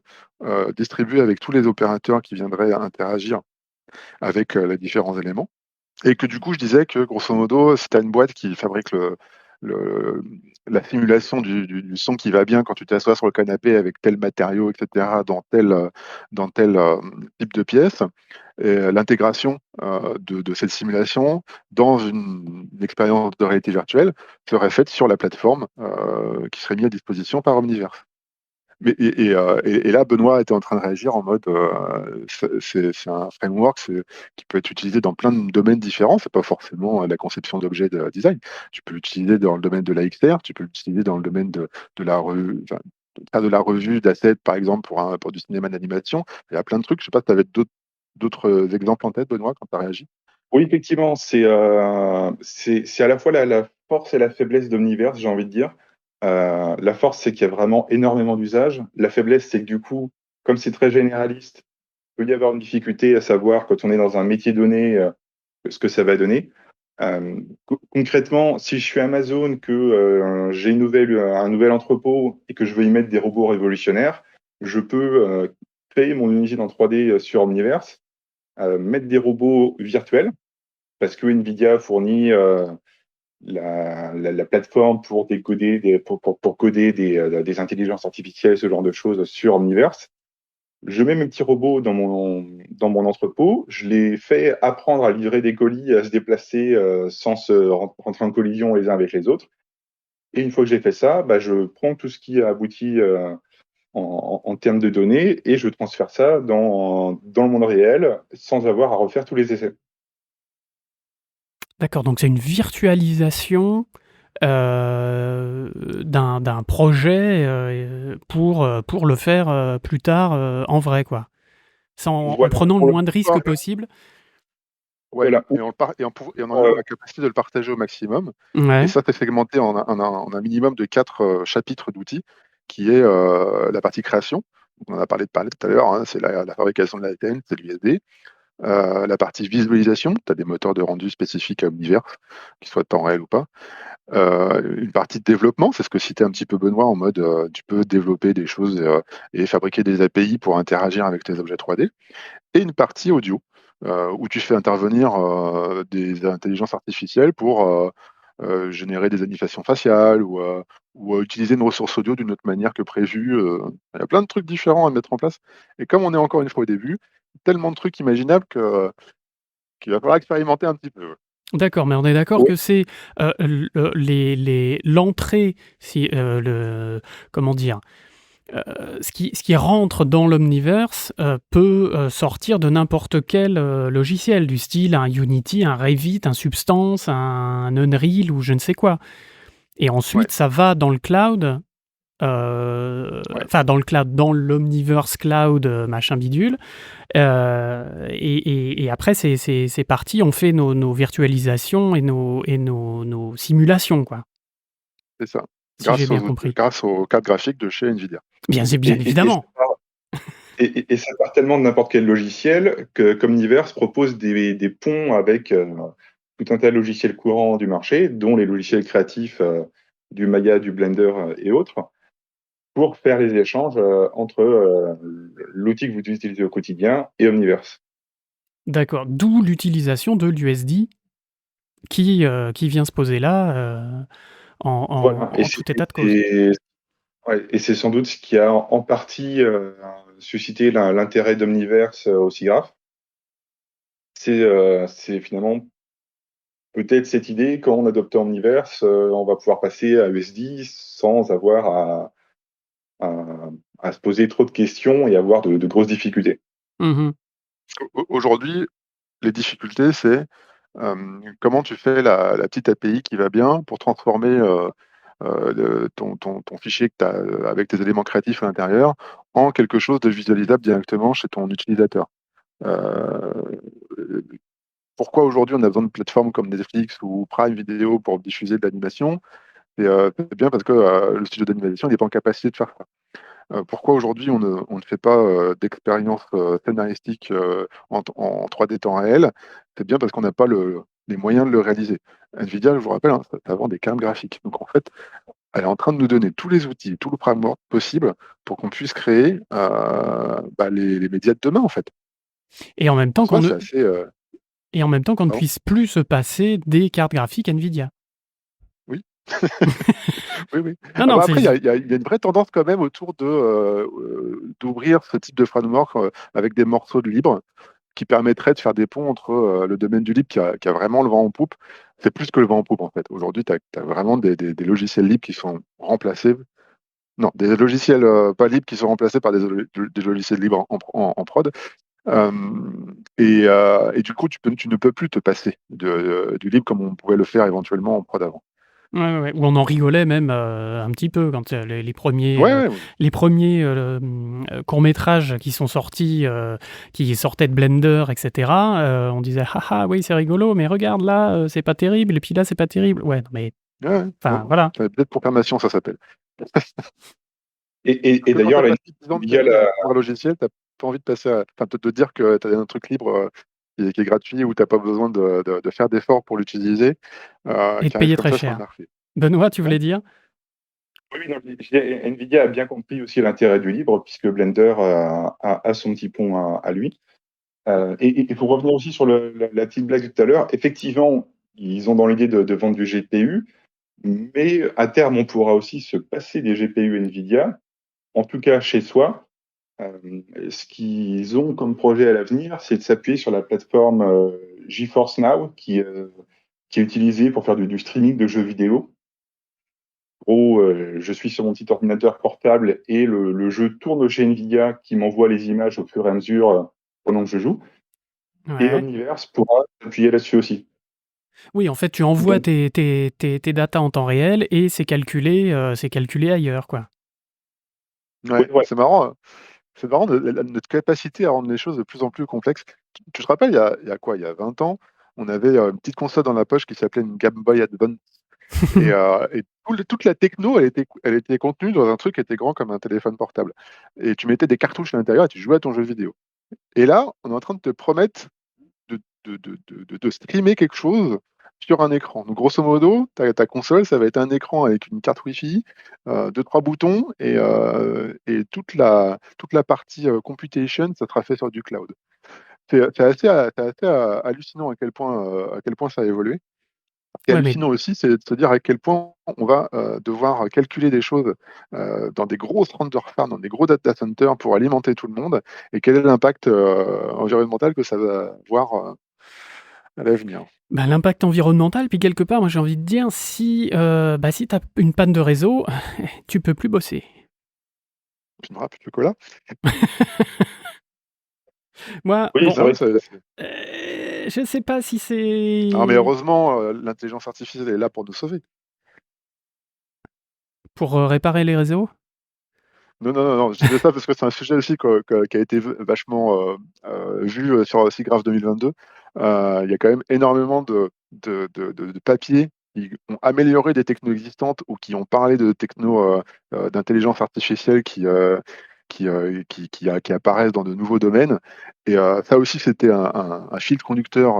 distribuée avec tous les opérateurs qui viendraient interagir avec les différents éléments. Et que du coup, je disais que grosso modo, si tu as une boîte qui fabrique le- la simulation du son qui va bien quand tu t'assois sur le canapé avec tel matériau, etc., dans tel type de pièce, et l'intégration de cette simulation dans une expérience de réalité virtuelle serait faite sur la plateforme qui serait mise à disposition par Omniverse. Et là, Benoît était en train de réagir en mode c'est un framework qui peut être utilisé dans plein de domaines différents. C'est pas forcément la conception d'objets de design. Tu peux l'utiliser dans le domaine de la XR, tu peux l'utiliser dans le domaine de la revue, enfin, faire de la revue d'assets, par exemple, pour du cinéma d'animation. Il y a plein de trucs. Je sais pas si tu avais d'autres exemples en tête, Benoît, quand tu as réagi. Oui, effectivement, c'est à la fois la force et la faiblesse d'Omniverse, j'ai envie de dire. La force, c'est qu'il y a vraiment énormément d'usages. La faiblesse, c'est que du coup, comme c'est très généraliste, il peut y avoir une difficulté à savoir quand on est dans un métier donné ce que ça va donner. Concrètement, si je suis Amazon, que j'ai un nouvel entrepôt et que je veux y mettre des robots révolutionnaires, je peux créer mon usine en 3D sur Omniverse, mettre des robots virtuels parce que Nvidia fournit la plateforme pour décoder pour coder des intelligences artificielles, ce genre de choses sur Omniverse. Je mets mes petits robots dans mon entrepôt, je les fais apprendre à livrer des colis, à se déplacer sans se rentrer en collision les uns avec les autres. Et une fois que j'ai fait ça, bah, je prends tout ce qui a abouti en termes de données et je transfère ça dans le monde réel sans avoir à refaire tous les essais. D'accord, donc c'est une virtualisation d'un projet pour le faire plus tard en vrai, quoi. En Voilà, prenant le pour le moins de risques possible. Ouais, voilà. et en ayant la capacité de le partager au maximum. Et Ouais. ça, c'est segmenté en un minimum de 4 chapitres d'outils, qui est la partie création. On en a parlé tout à l'heure, hein, c'est la fabrication de l'ATN, c'est l'USD. La partie visualisation, tu as des moteurs de rendu spécifiques à Omniverse, qu'ils soient de temps réel ou pas. Une partie de développement, c'est ce que citait un petit peu Benoît, en mode tu peux développer des choses et fabriquer des API pour interagir avec tes objets 3D. Et une partie audio, où tu fais intervenir des intelligences artificielles pour générer des animations faciales ou utiliser une ressource audio d'une autre manière que prévu. Il y a plein de trucs différents à mettre en place. Et comme on est encore une fois au début, tellement de trucs imaginables qu'il va falloir expérimenter un petit peu. D'accord, mais on est d'accord Ouais. que c'est l'entrée, si, comment dire, ce qui rentre dans l'Omniverse peut sortir de n'importe quel logiciel, du style un Unity, un Revit, un Substance, un Unreal ou je ne sais quoi. Et Ouais, ensuite, ça va dans le cloud, ouais, enfin dans le cloud, dans l'Omniverse Cloud, machin bidule. Et après, c'est parti, on fait nos virtualisations et nos simulations, quoi, c'est ça. si j'ai bien compris. Grâce aux cartes graphiques de chez Nvidia. C'est bien Et ça évidemment. part, et ça part tellement de n'importe quel logiciel que Comniverse propose des ponts avec tout un tas de logiciels courants du marché, dont les logiciels créatifs du Maya, du Blender et autres, pour faire les échanges entre l'outil que vous utilisez au quotidien et Omniverse. D'accord, d'où l'utilisation de l'USD qui vient se poser là, Voilà. en tout état de cause. Ouais, et c'est sans doute ce qui a en partie suscité l'intérêt d'Omniverse au SIGGRAPH. C'est finalement peut-être cette idée, quand on adopte Omniverse, on va pouvoir passer à USD sans avoir à, à se poser trop de questions et avoir de grosses difficultés. Mmh. Aujourd'hui, les difficultés, c'est comment tu fais la petite API qui va bien pour transformer ton fichier que tu as avec tes éléments créatifs à l'intérieur en quelque chose de visualisable directement chez ton utilisateur. Euh, Pourquoi aujourd'hui on a besoin de plateformes comme Netflix ou Prime Video pour diffuser de l'animation? C'est bien parce que le studio d'animation n'est pas en capacité de faire ça. Pourquoi aujourd'hui on ne fait pas d'expérience scénaristique en 3D temps réel? C'est bien parce qu'on n'a pas les moyens de le réaliser. Nvidia, je vous rappelle, hein, ça vend des cartes graphiques. Donc en fait, elle est en train de nous donner tous les outils, tout le framework possible pour qu'on puisse créer les médias de demain, en fait. Et en même En temps qu'on soi, ne c'est assez. et en même temps qu'on ne Pardon. puisse plus se passer des cartes graphiques Nvidia. Oui. Oui, oui. Non, Ah non, bah c'est après, il y a une vraie tendance quand même autour d'ouvrir ce type de framework avec des morceaux de libre qui permettrait de faire des ponts entre le domaine du libre qui a vraiment le vent en poupe. C'est plus que le vent en poupe, en fait. Aujourd'hui, tu as vraiment des logiciels libres qui sont remplacés Non, des logiciels pas libres qui sont remplacés par des logiciels libres en prod. Et du coup, tu ne peux plus te passer du libre comme on pouvait le faire éventuellement en prod avant. Ouais. Où on en rigolait même un petit peu quand Ouais, ouais, ouais. les premiers courts-métrages qui sont sortis, qui sortaient de Blender, etc. On disait haha, oui, c'est rigolo, mais regarde là, c'est pas terrible, et puis là, c'est pas terrible. Ouais, non, mais Ouais, ouais. enfin, Bon, voilà. peut-être programmation, ça s'appelle. Parce Et que quand d'ailleurs, t'as là, pas suffisamment de ta Nvidia, vie à apprendre un logiciel, t'as pas envie de passer enfin, de te dire que t'as un truc libre qui est gratuit ou t'as pas besoin de faire d'efforts pour l'utiliser, Et de qui arrive payer comme très ça sur un cher. marché. Benoît, tu Ouais. voulais dire? oui, non, Nvidia a bien compris aussi l'intérêt du libre, puisque Blender a son petit pont à lui. Et pour revenir aussi sur la petite blague de tout à l'heure, effectivement, ils ont dans l'idée de vendre du GPU, mais à terme, on pourra aussi se passer des GPU Nvidia, en tout cas chez soi. Ce qu'ils ont comme projet à l'avenir, c'est de s'appuyer sur la plateforme GeForce Now, qui est utilisée pour faire du streaming de jeux vidéo. Gros, je suis sur mon petit ordinateur portable et le jeu tourne chez Nvidia qui m'envoie les images au fur et à mesure pendant que je joue. Et Ouais. Omniverse pourra s'appuyer là-dessus aussi. Oui, en fait, tu envoies Donc, tes datas en temps réel et c'est calculé ailleurs, quoi. Ouais, ouais, ouais. c'est marrant notre capacité à rendre les choses de plus en plus complexes. Tu te rappelles, il y a quoi? Il y a 20 ans, on avait une petite console dans la poche qui s'appelait une Game Boy Advance. Et toute la techno, elle était contenue dans un truc qui était grand comme un téléphone portable. Et tu mettais des cartouches à l'intérieur et tu jouais à ton jeu vidéo. Et là, on est en train de te promettre de streamer quelque chose sur un écran. Donc, grosso modo, ta console, ça va être un écran avec une carte Wi-Fi, deux, trois boutons, et toute la partie computation, ça sera fait sur du cloud. C'est assez hallucinant à quel point ça a évolué. Ce qui est Ouais, mais hallucinant aussi, c'est de se dire à quel point on va devoir calculer des choses dans des grosses render farms, dans des gros data centers pour alimenter tout le monde, et quel est l'impact environnemental que ça va avoir à l'avenir. bah, l'impact environnemental, puis quelque part, moi j'ai envie de dire, si tu as une panne de réseau, tu peux plus bosser. Tu me rappelles le chocolat? Moi, Oui, bon, c'est Non, vrai. mais je sais pas si non, mais c'est heureusement, l'intelligence artificielle est là pour nous sauver. pour réparer les réseaux. Non, non, non, non, je disais ça parce que c'est un sujet aussi qui a été vachement vu sur SIGGRAPH 2022. Il y a quand même énormément de papiers qui ont amélioré des technos existantes ou qui ont parlé de technos d'intelligence artificielle qui apparaissent dans de nouveaux domaines. Et ça aussi, c'était un fil conducteur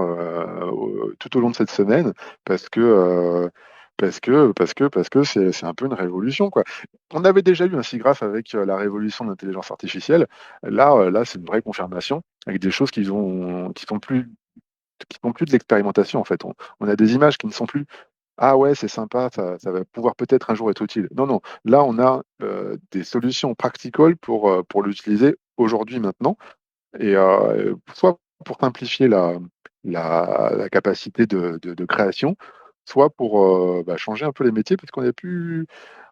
tout au long de cette semaine parce que, parce que c'est un peu une révolution, quoi. On avait déjà eu un SIGGRAPH avec la révolution de l'intelligence artificielle. Là, c'est une vraie confirmation avec des choses qui sont plus de l'expérimentation, en fait. On a des images qui ne sont plus ah ouais, c'est sympa, ça va pouvoir peut-être un jour être utile. Non, non. Là, on a des solutions practical pour l'utiliser aujourd'hui, maintenant. Et soit pour simplifier la capacité de création, soit pour changer un peu les métiers, parce qu'on a plus.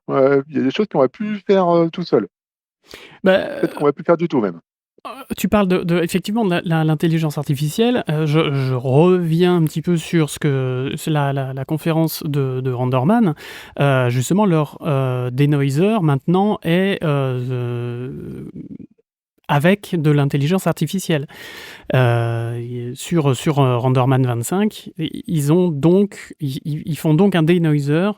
Ouais, il y a des choses qu'on va plus faire tout seul. Peut-être Bah, qu'on va plus faire du tout même. tu parles effectivement de l'intelligence artificielle. Je reviens un petit peu sur c'est la conférence de Renderman. Justement, leur denoiser maintenant est avec de l'intelligence artificielle. Sur Renderman 25, ils font donc un denoiser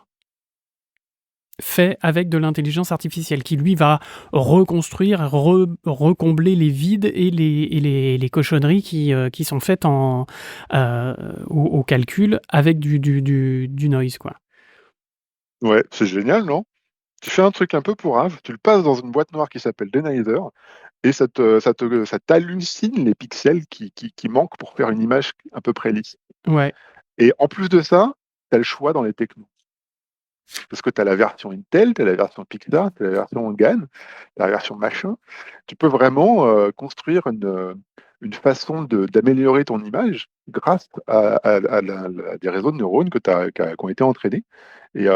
fait avec de l'intelligence artificielle qui lui va reconstruire, recombler les vides et les cochonneries qui sont faites au calcul avec du noise, quoi. Ouais, c'est génial, non? Tu fais un truc un peu pourrave, tu le passes dans une boîte noire qui s'appelle Denizer, et ça t'hallucine les pixels qui manquent pour faire une image à peu près lisse. Ouais. Et en plus de ça, tu as le choix dans les technos. Parce que tu as la version Intel, tu as la version Pixar, tu as la version GAN, tu as la version machin. Tu peux vraiment construire une façon d'améliorer ton image grâce à des réseaux de neurones qui ont été entraînés. Et,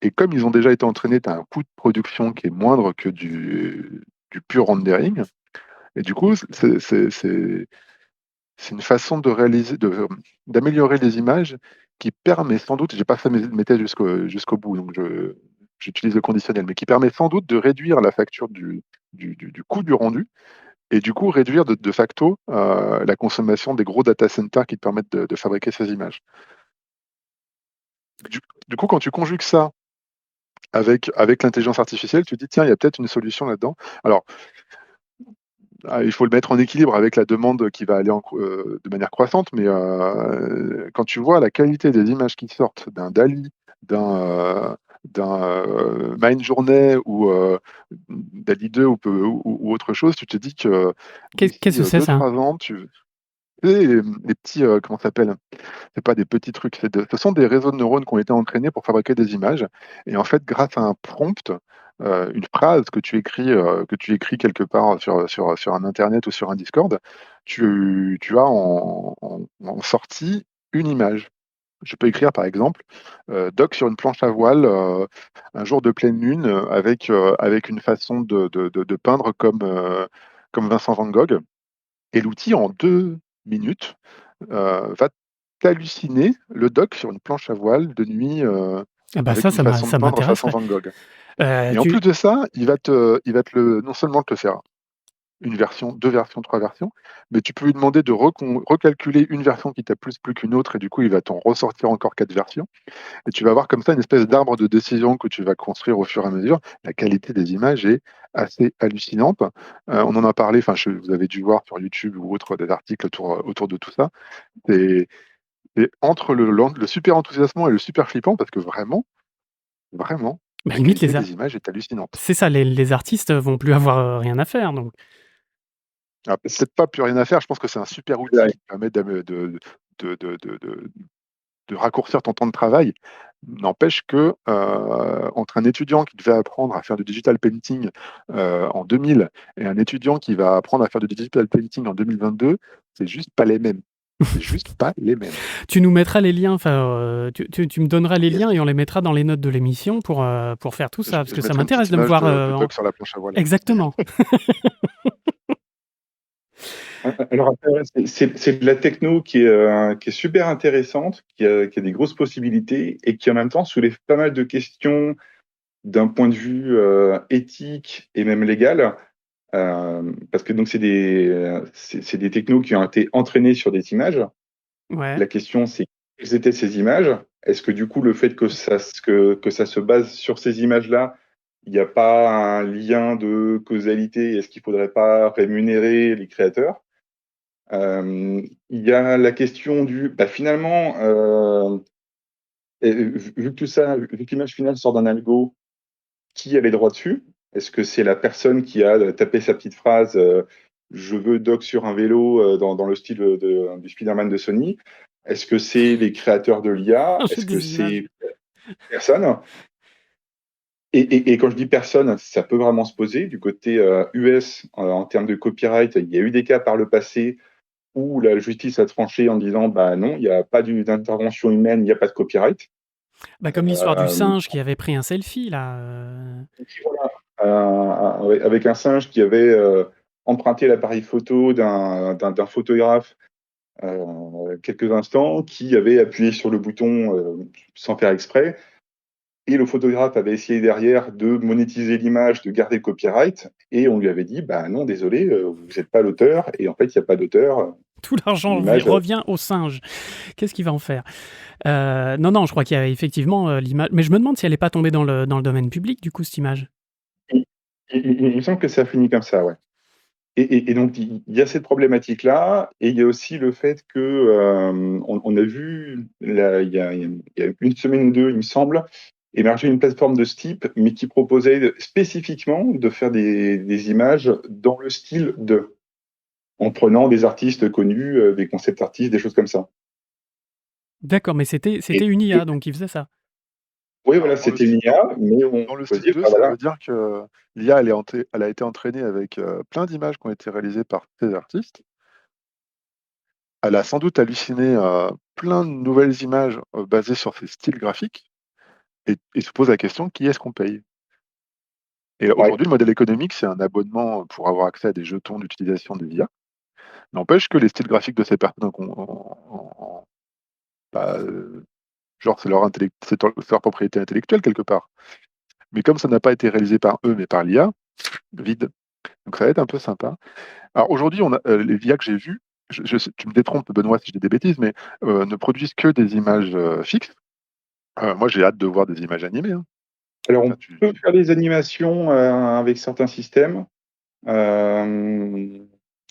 Et comme ils ont déjà été entraînés, tu as un coût de production qui est moindre que du pur rendering. Et du coup, c'est une façon de réaliser, d'améliorer les images qui permet sans doute, j'ai pas fait mes tests jusqu'au bout, donc j'utilise le conditionnel, mais qui permet sans doute de réduire la facture du coût du rendu et du coup réduire de facto la consommation des gros data centers qui te permettent de fabriquer ces images. Du coup, quand tu conjugues ça avec l'intelligence artificielle, tu te dis, tiens, il y a peut-être une solution là-dedans. Alors, il faut le mettre en équilibre avec la demande qui va aller de manière croissante, mais quand tu vois la qualité des images qui sortent d'un DALL-E, d'un Midjourney ou DALL-E 2 ou autre chose, tu te dis que d'ici Qu'est-ce que c'est ça? 2-3 ans, tu sais, les petits, comment ça s'appelle? C'est pas des petits trucs, ce sont des réseaux de neurones qui ont été entraînés pour fabriquer des images. Et en fait, grâce à un prompt, une phrase que tu écris quelque part sur un Internet ou sur un Discord, tu as en sortie une image. Je peux écrire par exemple Doc sur une planche à voile un jour de pleine lune avec une façon de peindre comme Vincent Van Gogh. Et l'outil, en 2 minutes, va t'halluciner le doc sur une planche à voile de nuit Ah bah avec ça, une façon de ça peindre façon m'intéresserait. Van Gogh. Et en plus Tu... de ça, non seulement te faire une version, 2 versions, 3 versions, mais tu peux lui demander de recalculer une version qui t'a plus plu qu'une autre, et du coup, il va t'en ressortir encore 4 versions. Et tu vas avoir comme ça une espèce d'arbre de décision que tu vas construire au fur et à mesure. La qualité des images est assez hallucinante. On en a parlé, enfin, vous avez dû voir sur YouTube ou autre des articles autour de tout ça. C'est entre le super enthousiasmant et le super flippant parce que vraiment, vraiment, bah, la limite, qualité des images est hallucinante. c'est ça, les artistes vont plus avoir rien à faire. Donc. Alors, peut-être pas plus rien à faire, je pense que c'est un super outil Ouais. qui permet de raccourcir ton temps de travail. N'empêche que entre un étudiant qui devait apprendre à faire du digital painting en 2000 et un étudiant qui va apprendre à faire du digital painting en 2022, c'est juste pas les mêmes. C'est juste pas les mêmes. Tu nous mettras les liens, enfin, tu me donneras les Yes. liens et on les mettra dans les notes de l'émission pour faire tout Je, ça, parce je que ça mettrai une m'intéresse petite de me image voir de Doc sur la planche à voile. exactement. Alors après, c'est de la techno qui est super intéressante, qui a des grosses possibilités et qui en même temps soulève pas mal de questions d'un point de vue éthique et même légal. Parce que donc c'est des technos qui ont été entraînés sur des images. Ouais. La question, c'est quelles étaient ces images? Est-ce que du coup, le fait que ça se base sur ces images-là, il n'y a pas un lien de causalité? Est-ce qu'il ne faudrait pas rémunérer les créateurs? Il y a la question finalement, vu que tout ça, vu que l'image finale sort d'un algo, qui a les droits dessus? Est-ce que c'est la personne qui a tapé sa petite phrase je veux Doc sur un vélo dans le style du Spider-Man de Sony? Est-ce que c'est les créateurs de l'IA? J'ai Est-ce que des images. c'est personne? Et quand je dis personne, ça peut vraiment se poser. Du côté US, en termes de copyright, il y a eu des cas par le passé où la justice a tranché en disant bah non, il n'y a pas d'intervention humaine, il n'y a pas de copyright. Bah, comme l'histoire du Euh, singe qui avait pris un selfie là. Voilà, avec un singe qui avait emprunté l'appareil photo d'un photographe quelques instants, qui avait appuyé sur le bouton sans faire exprès, et le photographe avait essayé derrière de monétiser l'image, de garder le copyright, et on lui avait dit, bah non, désolé, vous n'êtes pas l'auteur, et en fait, il n'y a pas d'auteur, Tout l'argent l'image... revient au singe. Qu'est-ce qu'il va en faire? Non, je crois qu'il y a effectivement l'image. Mais je me demande si elle n'est pas tombée dans le domaine public, du coup, cette image. Il me semble que ça finit comme ça, ouais. Et donc, il y a cette problématique-là, et il y a aussi le fait que on a vu, là, il y a une semaine ou deux, il me semble, émerger une plateforme de ce type, mais qui proposait spécifiquement de faire des images dans le style en prenant des artistes connus, des concept artistes, des choses comme ça. D'accord, mais c'était Et, une et- IA, donc il faisait ça. oui, Alors, voilà, c'était une IA, mais on dans le peut style dire, 2, bah ça voilà, veut dire que l'IA, elle a été entraînée avec plein d'images qui ont été réalisées par ces artistes. Elle a sans doute halluciné plein de nouvelles images basées sur ces styles graphiques. et se pose la question, qui est-ce qu'on paye? Et Ouais. aujourd'hui, le modèle économique, c'est un abonnement pour avoir accès à des jetons d'utilisation des IA. N'empêche que les styles graphiques de ces personnes, bah, genre c'est leur propriété intellectuelle quelque part. Mais comme ça n'a pas été réalisé par eux, mais par l'IA, vide. Donc ça va être un peu sympa. Alors aujourd'hui, les IA que j'ai vues, tu me détrompes, Benoît, si je dis des bêtises, mais ne produisent que des images fixes. Moi, j'ai hâte de voir des images animées, hein. Alors, Ça, on peut faire des animations avec certains systèmes.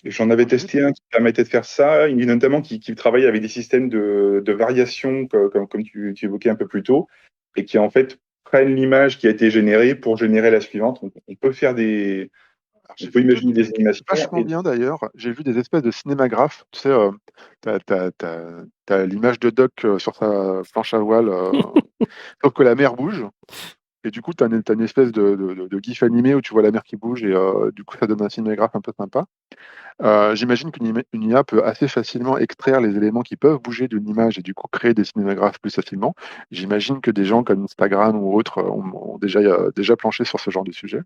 J'en avais testé un qui permettait de faire ça, notamment qui travaille avec des systèmes de variation, comme tu évoquais un peu plus tôt, et qui en fait prennent l'image qui a été générée pour générer la suivante. On peut faire Alors, on j'ai peut vu deux imaginer trucs des animations. vachement Et bien d'ailleurs. J'ai vu des espèces de cinémagraphes. Tu sais, t'as l'image de Doc sur sa planche à voile, sauf que la mer bouge. Et du coup, t'as une espèce de gif animé où tu vois la mer qui bouge et du coup, ça donne un cinémagraphe un peu sympa. J'imagine une IA peut assez facilement extraire les éléments qui peuvent bouger d'une image et du coup créer des cinémagraphes plus facilement. J'imagine que des gens comme Instagram ou autres ont déjà planché sur ce genre de sujet.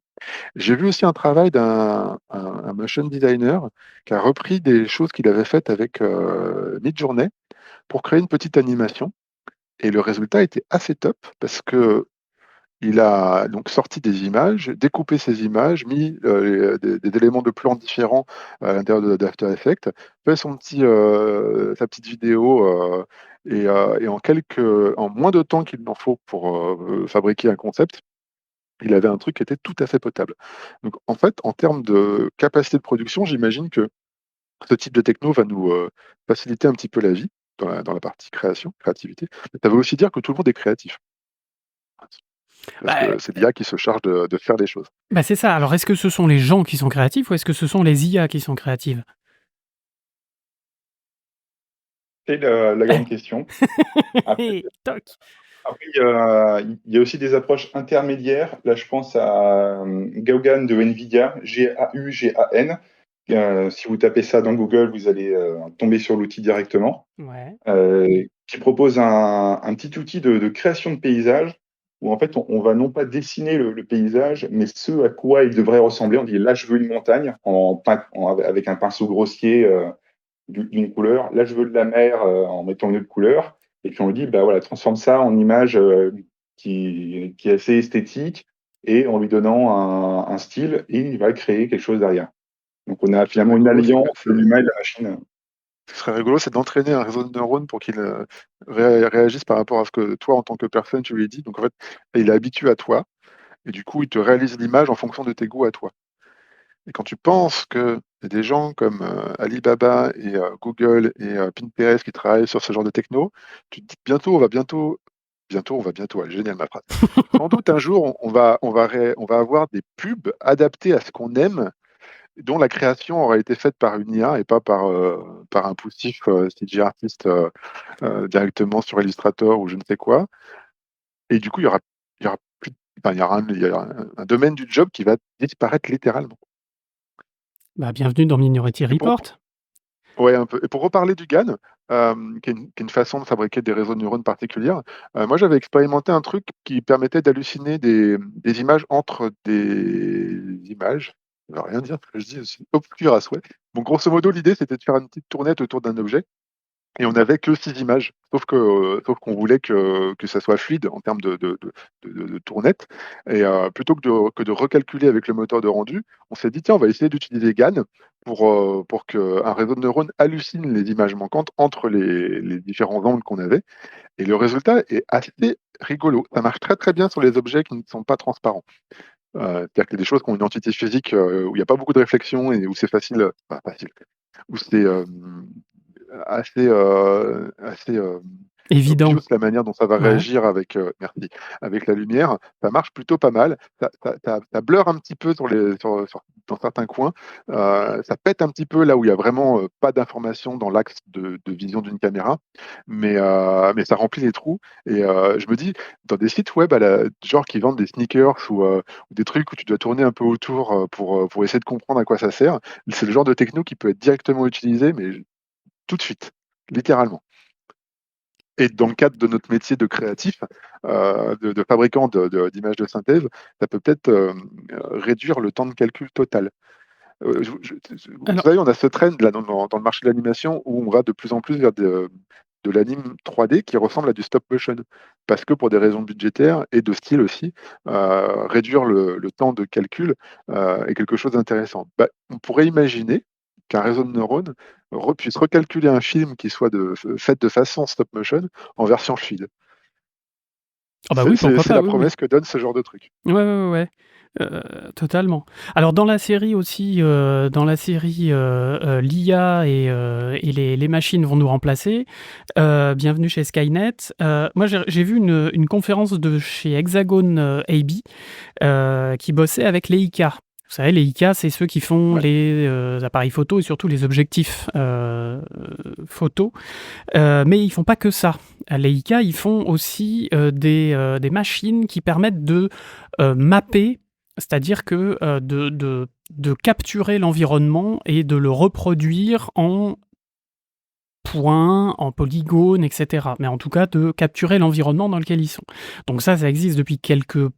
J'ai vu aussi un travail d'un motion designer qui a repris des choses qu'il avait faites avec Midjourney pour créer une petite animation. Et le résultat était assez top parce que il a donc sorti des images, découpé ces images, mis des éléments de plan différents à l'intérieur d'After Effects, fait sa petite vidéo et en moins de temps qu'il n'en faut pour fabriquer un concept, il avait un truc qui était tout à fait potable. Donc en fait, en termes de capacité de production, j'imagine que ce type de techno va nous faciliter un petit peu la vie dans la partie créativité. Mais ça veut aussi dire que tout le monde est créatif. Parce Bah, que c'est l'IA qui se charge de faire les choses. bah, c'est ça. Alors, est-ce que ce sont les gens qui sont créatifs ou est-ce que ce sont les IA qui sont créatives? c'est la grande question. Après, Toc. Après, il y a aussi des approches intermédiaires. Là, je pense à Gaugan de NVIDIA, Gaugan. Si vous tapez ça dans Google, vous allez tomber sur l'outil directement, Ouais. qui propose un petit outil de création de paysage où en fait on va non pas dessiner le paysage, mais ce à quoi il devrait ressembler. On dit là, je veux une montagne avec un pinceau grossier d'une couleur. Là, je veux de la mer en mettant une autre couleur. Et puis on lui dit, bah voilà, transforme ça en image qui est assez esthétique et en lui donnant un style, et il va créer quelque chose derrière. Donc on a Ce qui serait finalement une rigolo, alliance de l'humain et de la machine. ce qui serait rigolo, c'est d'entraîner un réseau de neurones pour qu'il réagisse par rapport à ce que toi, en tant que personne, tu lui dis. Donc en fait, il est habitué à toi, et du coup, il te réalise l'image en fonction de tes goûts à toi. Et quand tu penses que y a des gens comme Alibaba et Google et Pinterest qui travaillent sur ce genre de techno, tu te dis que bientôt, elle est géniale ma phrase. Sans doute un jour, on va avoir des pubs adaptées à ce qu'on aime, dont la création aura été faite par une IA et pas par un poussif CG artiste directement sur Illustrator ou je ne sais quoi. Et du coup, il y aura plus, enfin, il y aura un domaine du job qui va disparaître littéralement. Bah, bienvenue dans Minority Et pour, Report. ouais, un peu. Et pour reparler du GAN, qui est une façon de fabriquer des réseaux de neurones particulières, moi j'avais expérimenté un truc qui permettait d'halluciner des images entre des images. Ça ne veut rien dire ce que je dis, c'est obscur à souhait. Bon, grosso modo, l'idée c'était de faire une petite tournette autour d'un objet. Et on n'avait que 6 images, sauf qu'on voulait que ça soit fluide en termes de tournette. Et plutôt que de recalculer avec le moteur de rendu, on s'est dit, tiens, on va essayer d'utiliser GAN pour qu'un réseau de neurones hallucine les images manquantes entre les différents angles qu'on avait. Et le résultat est assez rigolo. Ça marche très très bien sur les objets qui ne sont pas transparents. C'est-à-dire qu'il y a des choses qui ont une entité physique où il n'y a pas beaucoup de réflexion et où c'est facile, enfin facile, où c'est assez Évident. obvious la manière dont ça va Ouais. réagir merci, avec la lumière. Ça marche plutôt pas mal. Ça blur un petit peu dans certains coins. Ça pète un petit peu là où il y a vraiment pas d'information dans l'axe de vision d'une caméra, mais ça remplit les trous. Et je me dis, dans des sites web genre qui vendent des sneakers ou des trucs où tu dois tourner un peu autour pour essayer de comprendre à quoi ça sert, c'est le genre de techno qui peut être directement utilisé, mais tout de suite, littéralement. Et dans le cadre de notre métier de créatif, de fabricant d'images de synthèse, ça peut peut-être réduire le temps de calcul total. Vous Alors, savez, on a ce trend là dans le marché de l'animation où on va de plus en plus vers de l'anime 3D qui ressemble à du stop motion. Parce que pour des raisons budgétaires et de style aussi, réduire le temps de calcul est quelque chose d'intéressant. Bah, on pourrait imaginer qu'un réseau de neurones puisse recalculer un film qui soit fait de façon stop motion en version fluide. ah bah oui, pourquoi C'est pas, la oui, oui. promesse que donne ce genre de truc. Ouais, ouais, ouais, ouais. Totalement. Alors dans la série aussi, l'IA et les machines vont nous remplacer. Bienvenue chez Skynet. Moi j'ai vu une conférence de chez Hexagon AB, qui bossait avec les IK. Vous savez, les IK, c'est ceux qui font Ouais. les appareils photo et surtout les objectifs photo. Mais ils font pas que ça. Les IK, ils font aussi des machines qui permettent de mapper, c'est-à-dire que de capturer l'environnement et de le reproduire en points, en polygones, etc. Mais en tout cas, de capturer l'environnement dans lequel ils sont. Donc ça existe depuis quelques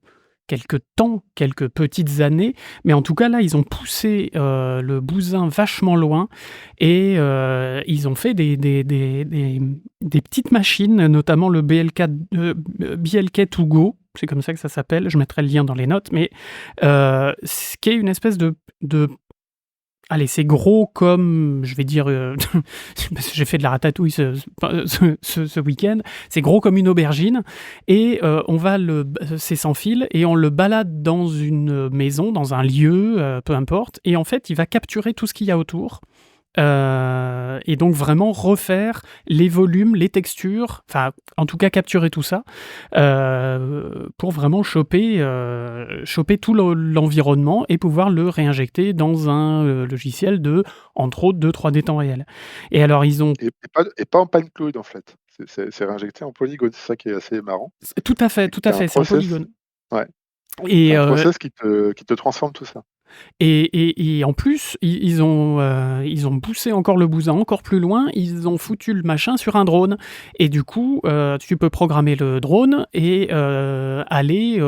temps, quelques petites années, mais en tout cas là, ils ont poussé le bousin vachement loin et ils ont fait des petites machines, notamment le BLK2 Go, c'est comme ça que ça s'appelle, je mettrai le lien dans les notes, mais ce qui est une espèce de allez, c'est gros comme, je vais dire, parce que j'ai fait de la ratatouille ce week-end, c'est gros comme une aubergine et c'est sans fil et on le balade dans une maison, dans un lieu, peu importe, et en fait, il va capturer tout ce qu'il y a autour. Et donc vraiment refaire les volumes, les textures, enfin en tout cas capturer tout ça pour vraiment choper tout l'environnement et pouvoir le réinjecter dans un logiciel de, entre autres, de 3D temps réel. Et alors ils ont Et pas en pan cloud en fait. C'est réinjecté en polygone, c'est ça qui est assez marrant. tout à fait, C'est qu'il y a un c'est en process, polygone. ouais, Et, un euh, process qui te transforme tout ça. et en plus, ils ont poussé encore le bousin encore plus loin, ils ont foutu le machin sur un drone. Et du coup, tu peux programmer le drone et aller,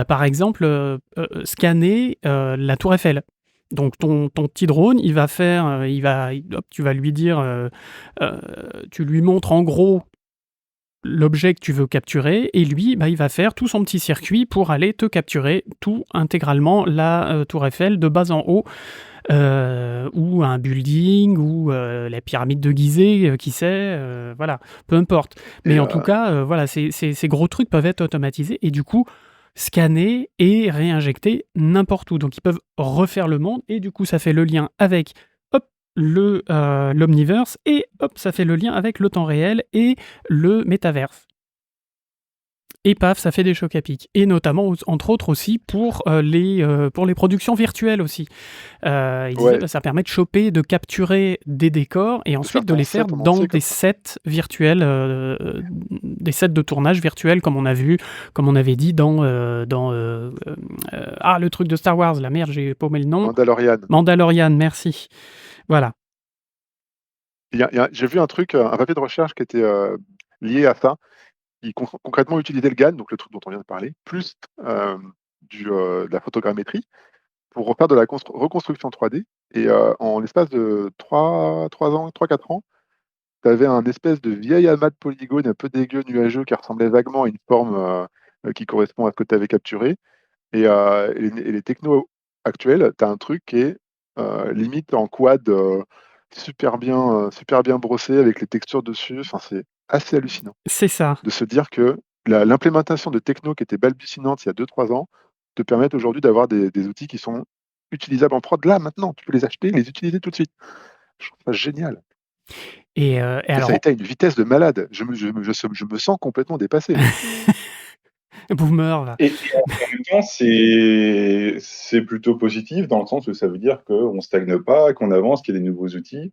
par exemple, scanner la tour Eiffel. Donc ton petit drone, il va faire, hop, tu vas lui dire, tu lui montres en gros l'objet que tu veux capturer et lui, il va faire tout son petit circuit pour aller te capturer tout intégralement la tour Eiffel de bas en haut, ou un building ou la pyramide de Gizeh, qui sait, voilà, peu importe. Et Mais en tout cas, voilà, ces gros trucs peuvent être automatisés et du coup scannés et réinjectés n'importe où. Donc ils peuvent refaire le monde et du coup ça fait le lien avec hop, l'omniverse et hop, ça fait le lien avec le temps réel et le métaverse. Et paf, ça fait des chocs à pic. Et notamment, entre autres aussi, pour les productions virtuelles aussi. Ils disaient, ouais, ça permet de choper, de capturer des décors et de ensuite faire de un les faire set en dans entier des comme ça. sets virtuels, des sets de tournage virtuels comme on a vu, comme on avait dit le truc de Star Wars, la merde, j'ai paumé le nom. Mandalorian. Mandalorian, merci. Voilà. J'ai vu un truc, un papier de recherche qui était lié à ça, qui concrètement utilisait le GAN, donc le truc dont on vient de parler, plus de la photogrammétrie pour refaire de la reconstruction 3D. Et en l'espace de 3-4 ans, tu avais un espèce de vieil amas de polygones un peu dégueu, nuageux, qui ressemblait vaguement à une forme qui correspond à ce que tu avais capturé. Et les technos actuels, tu as un truc qui est limite en quad, super bien brossé avec les textures dessus. Enfin, c'est assez hallucinant C'est ça. de se dire que l'implémentation de techno qui était balbutinante il y a 2-3 ans te permettent aujourd'hui d'avoir des outils qui sont utilisables en prod là, maintenant. Tu peux les acheter, les utiliser tout de suite. Je trouve ça génial. Et Et ça a alors, été à une vitesse de malade. Je me sens complètement dépassé. boomer, va. Et en même temps, c'est plutôt positif dans le sens où ça veut dire qu'on ne stagne pas, qu'on avance, qu'il y a des nouveaux outils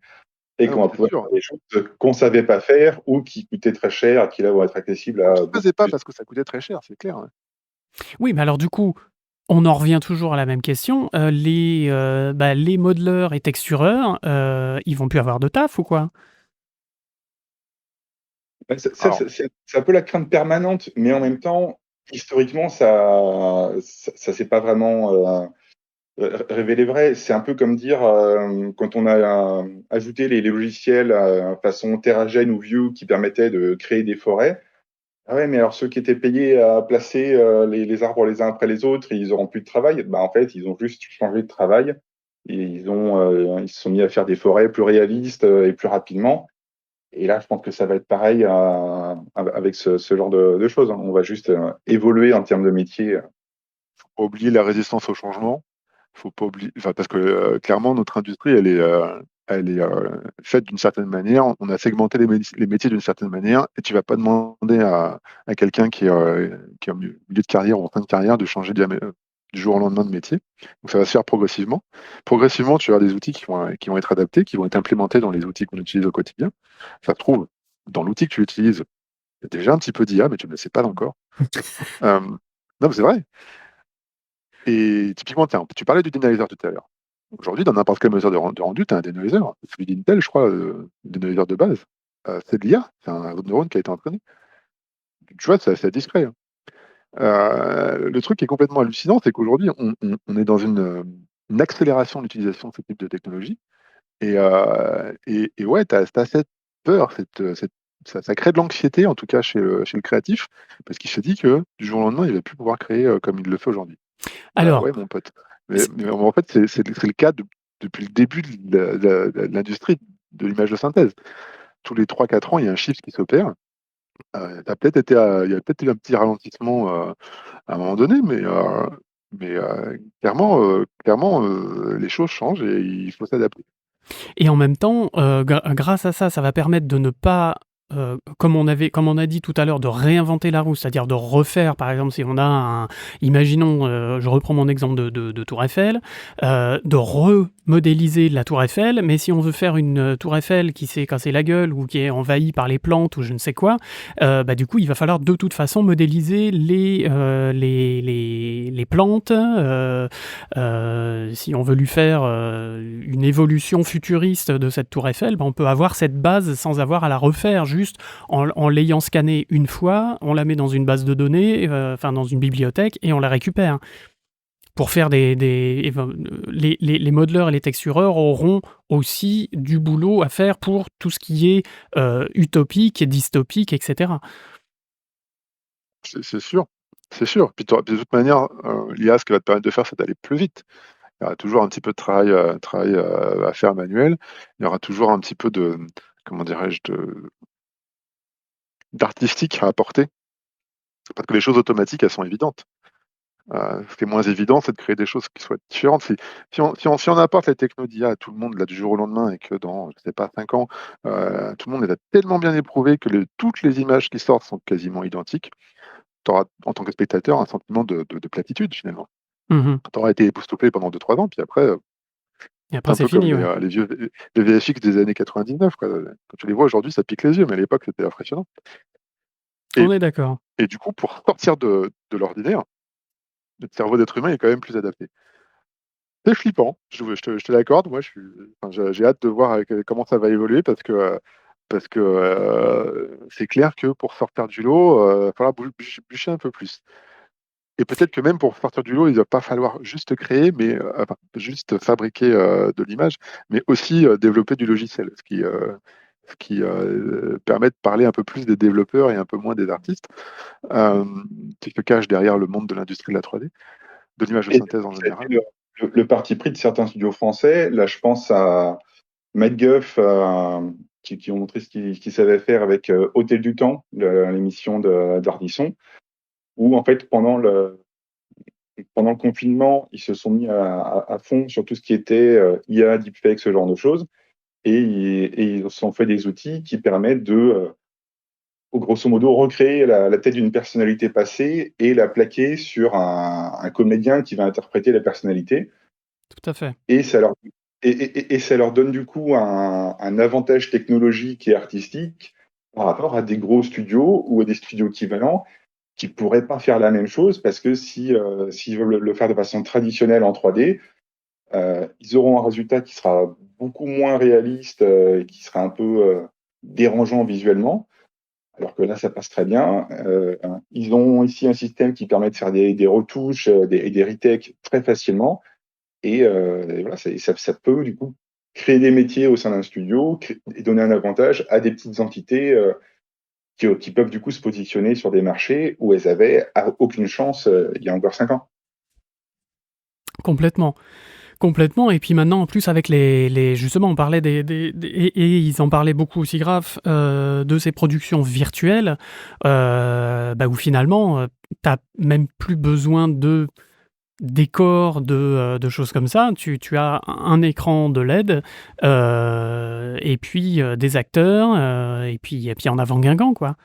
et Ah non, qu'on va c'est pouvoir sûr. faire des choses qu'on ne savait pas faire ou qui coûtaient très cher et qui là vont être accessibles On à ne beaucoup faisait pas plus. parce que ça coûtait très cher, c'est clair. Hein. Oui, mais alors du coup, on en revient toujours à la même question. Les modeleurs et textureurs, ils vont plus avoir de taf ou quoi? Alors, C'est un peu la crainte permanente, mais en même temps, historiquement, ça s'est pas vraiment révélé vrai. C'est un peu comme dire quand on a ajouté les logiciels façon Terragen ou Vue qui permettaient de créer des forêts. Ah ouais, mais alors ceux qui étaient payés à placer les arbres les uns après les autres, ils auront plus de travail. Bah, en fait, ils ont juste changé de travail et ils se sont mis à faire des forêts plus réalistes et plus rapidement. Et là, je pense que ça va être pareil avec ce genre de choses, hein. On va juste évoluer en termes de métier. faut pas oublier la résistance au changement. Faut pas oublier, enfin, parce que clairement, notre industrie, elle est faite d'une certaine manière. On a segmenté les métiers d'une certaine manière, et tu vas pas demander à quelqu'un qui est au milieu de carrière ou en fin de carrière de changer du jour au lendemain de métier. Donc ça va se faire progressivement. Progressivement, tu vas avoir des outils qui vont être adaptés, qui vont être implémentés dans les outils qu'on utilise au quotidien. Ça se trouve, dans l'outil que tu utilises, il y a déjà un petit peu d'IA, mais tu ne le sais pas encore. Non, mais c'est vrai. Et typiquement, tiens, tu parlais du denoiser tout à l'heure. Aujourd'hui, dans n'importe quel mesure de rendu, tu as un denoiser. Celui d'Intel, je crois, le denoiser de base, c'est de l'IA. C'est un réseau de neurones qui a été entraîné. Tu vois, c'est assez discret, hein. Le truc qui est complètement hallucinant, c'est qu'aujourd'hui, on est dans une accélération de l'utilisation de ce type de technologie. Et ouais, tu as cette peur, ça crée de l'anxiété, en tout cas chez le créatif, parce qu'il se dit que du jour au lendemain, il ne va plus pouvoir créer comme il le fait aujourd'hui. Bah Alors, ouais, mon pote. Mais en fait, c'est le cas depuis le début de l'industrie de l'image de synthèse. Tous les 3 4 ans, il y a un shift qui s'opère. Il y a peut-être eu un petit ralentissement à un moment donné, mais clairement les choses changent et il faut s'adapter. et en même temps, grâce à ça, ça va permettre de ne pas, comme on a dit tout à l'heure, de réinventer la roue, c'est-à-dire de refaire, par exemple, si on a imaginons, je reprends mon exemple de Tour Eiffel, de remodéliser la Tour Eiffel, mais si on veut faire une Tour Eiffel qui s'est cassée la gueule ou qui est envahie par les plantes ou je ne sais quoi, bah, du coup, il va falloir de toute façon modéliser les plantes. Si on veut lui faire une évolution futuriste de cette tour Eiffel, ben on peut avoir cette base sans avoir à la refaire, juste en l'ayant scannée une fois, on la met dans une base de données, enfin dans une bibliothèque, et on la récupère. Pour faire les modeleurs et les textureurs auront aussi du boulot à faire pour tout ce qui est utopique et dystopique, etc. C'est sûr. C'est sûr. Puis, de toute manière, l'IA, ce qui va te permettre de faire, c'est d'aller plus vite. Il y aura toujours un petit peu de travail à faire manuel. Il y aura toujours un petit peu comment dirais-je, d'artistique à apporter. Parce que les choses automatiques, elles sont évidentes. Ce qui est moins évident, c'est de créer des choses qui soient différentes. Si on apporte la techno d'IA à tout le monde là, du jour au lendemain et que dans, je sais pas, 5 ans, tout le monde est tellement bien éprouvé que toutes les images qui sortent sont quasiment identiques, tu auras, en tant que spectateur, un sentiment de platitude finalement. Mhm. Tu auras été époustouflé pendant 2 3 ans, puis après, Et c'est après, un c'est peu comme fini, ouais. les vieux les VFX des années 99, quoi. Quand tu les vois aujourd'hui, ça pique les yeux, mais à l'époque, c'était impressionnant. Et, On est d'accord. et du coup, pour sortir de l'ordinaire, notre cerveau d'être humain est quand même plus adapté. C'est flippant, je te l'accorde. Moi, enfin, j'ai hâte de voir comment ça va évoluer parce que c'est clair que pour sortir du lot, il va falloir bûcher un peu plus. Et peut-être que même pour sortir du lot, il ne va pas falloir juste créer, mais enfin, juste fabriquer de l'image, mais aussi développer du logiciel, ce qui permet de parler un peu plus des développeurs et un peu moins des artistes, euh, qui se cachent derrière le monde de l'industrie de la 3D, de l'image de Et synthèse en ça a été général. le parti pris de certains studios français. Là, je pense à MacGuff, qui ont montré ce qu'ils savaient faire avec Hôtel du Temps, l'émission d'Ardisson, où en fait, pendant le confinement, ils se sont mis à fond sur tout ce qui était IA, deepfake, ce genre de choses, et ils se sont fait des outils qui permettent de, grosso modo, recréer la tête d'une personnalité passée et la plaquer sur un comédien qui va interpréter la personnalité. Tout à fait. Et ça leur, et ça leur donne du coup un avantage technologique et artistique par rapport à des gros studios ou à des studios équivalents qui pourraient pas faire la même chose parce que s'ils veulent le faire de façon traditionnelle en 3D, ils auront un résultat qui sera beaucoup moins réaliste et qui sera un peu dérangeant visuellement. alors que là, ça passe très bien. Ils ont ici un système qui permet de faire des retouches et des retakes très facilement. Et voilà, ça peut du coup créer des métiers au sein d'un studio et donner un avantage à des petites entités qui peuvent du coup se positionner sur des marchés où elles avaient aucune chance il y a encore 5 ans. Complètement. Complètement. Et puis maintenant, en plus, avec justement, on parlait et ils en parlaient beaucoup aussi, Graph, de ces productions virtuelles, où finalement, t'as même plus besoin de décors, de choses comme ça. Tu as un écran de LED, et puis des acteurs, et puis en avant Guingamp, quoi.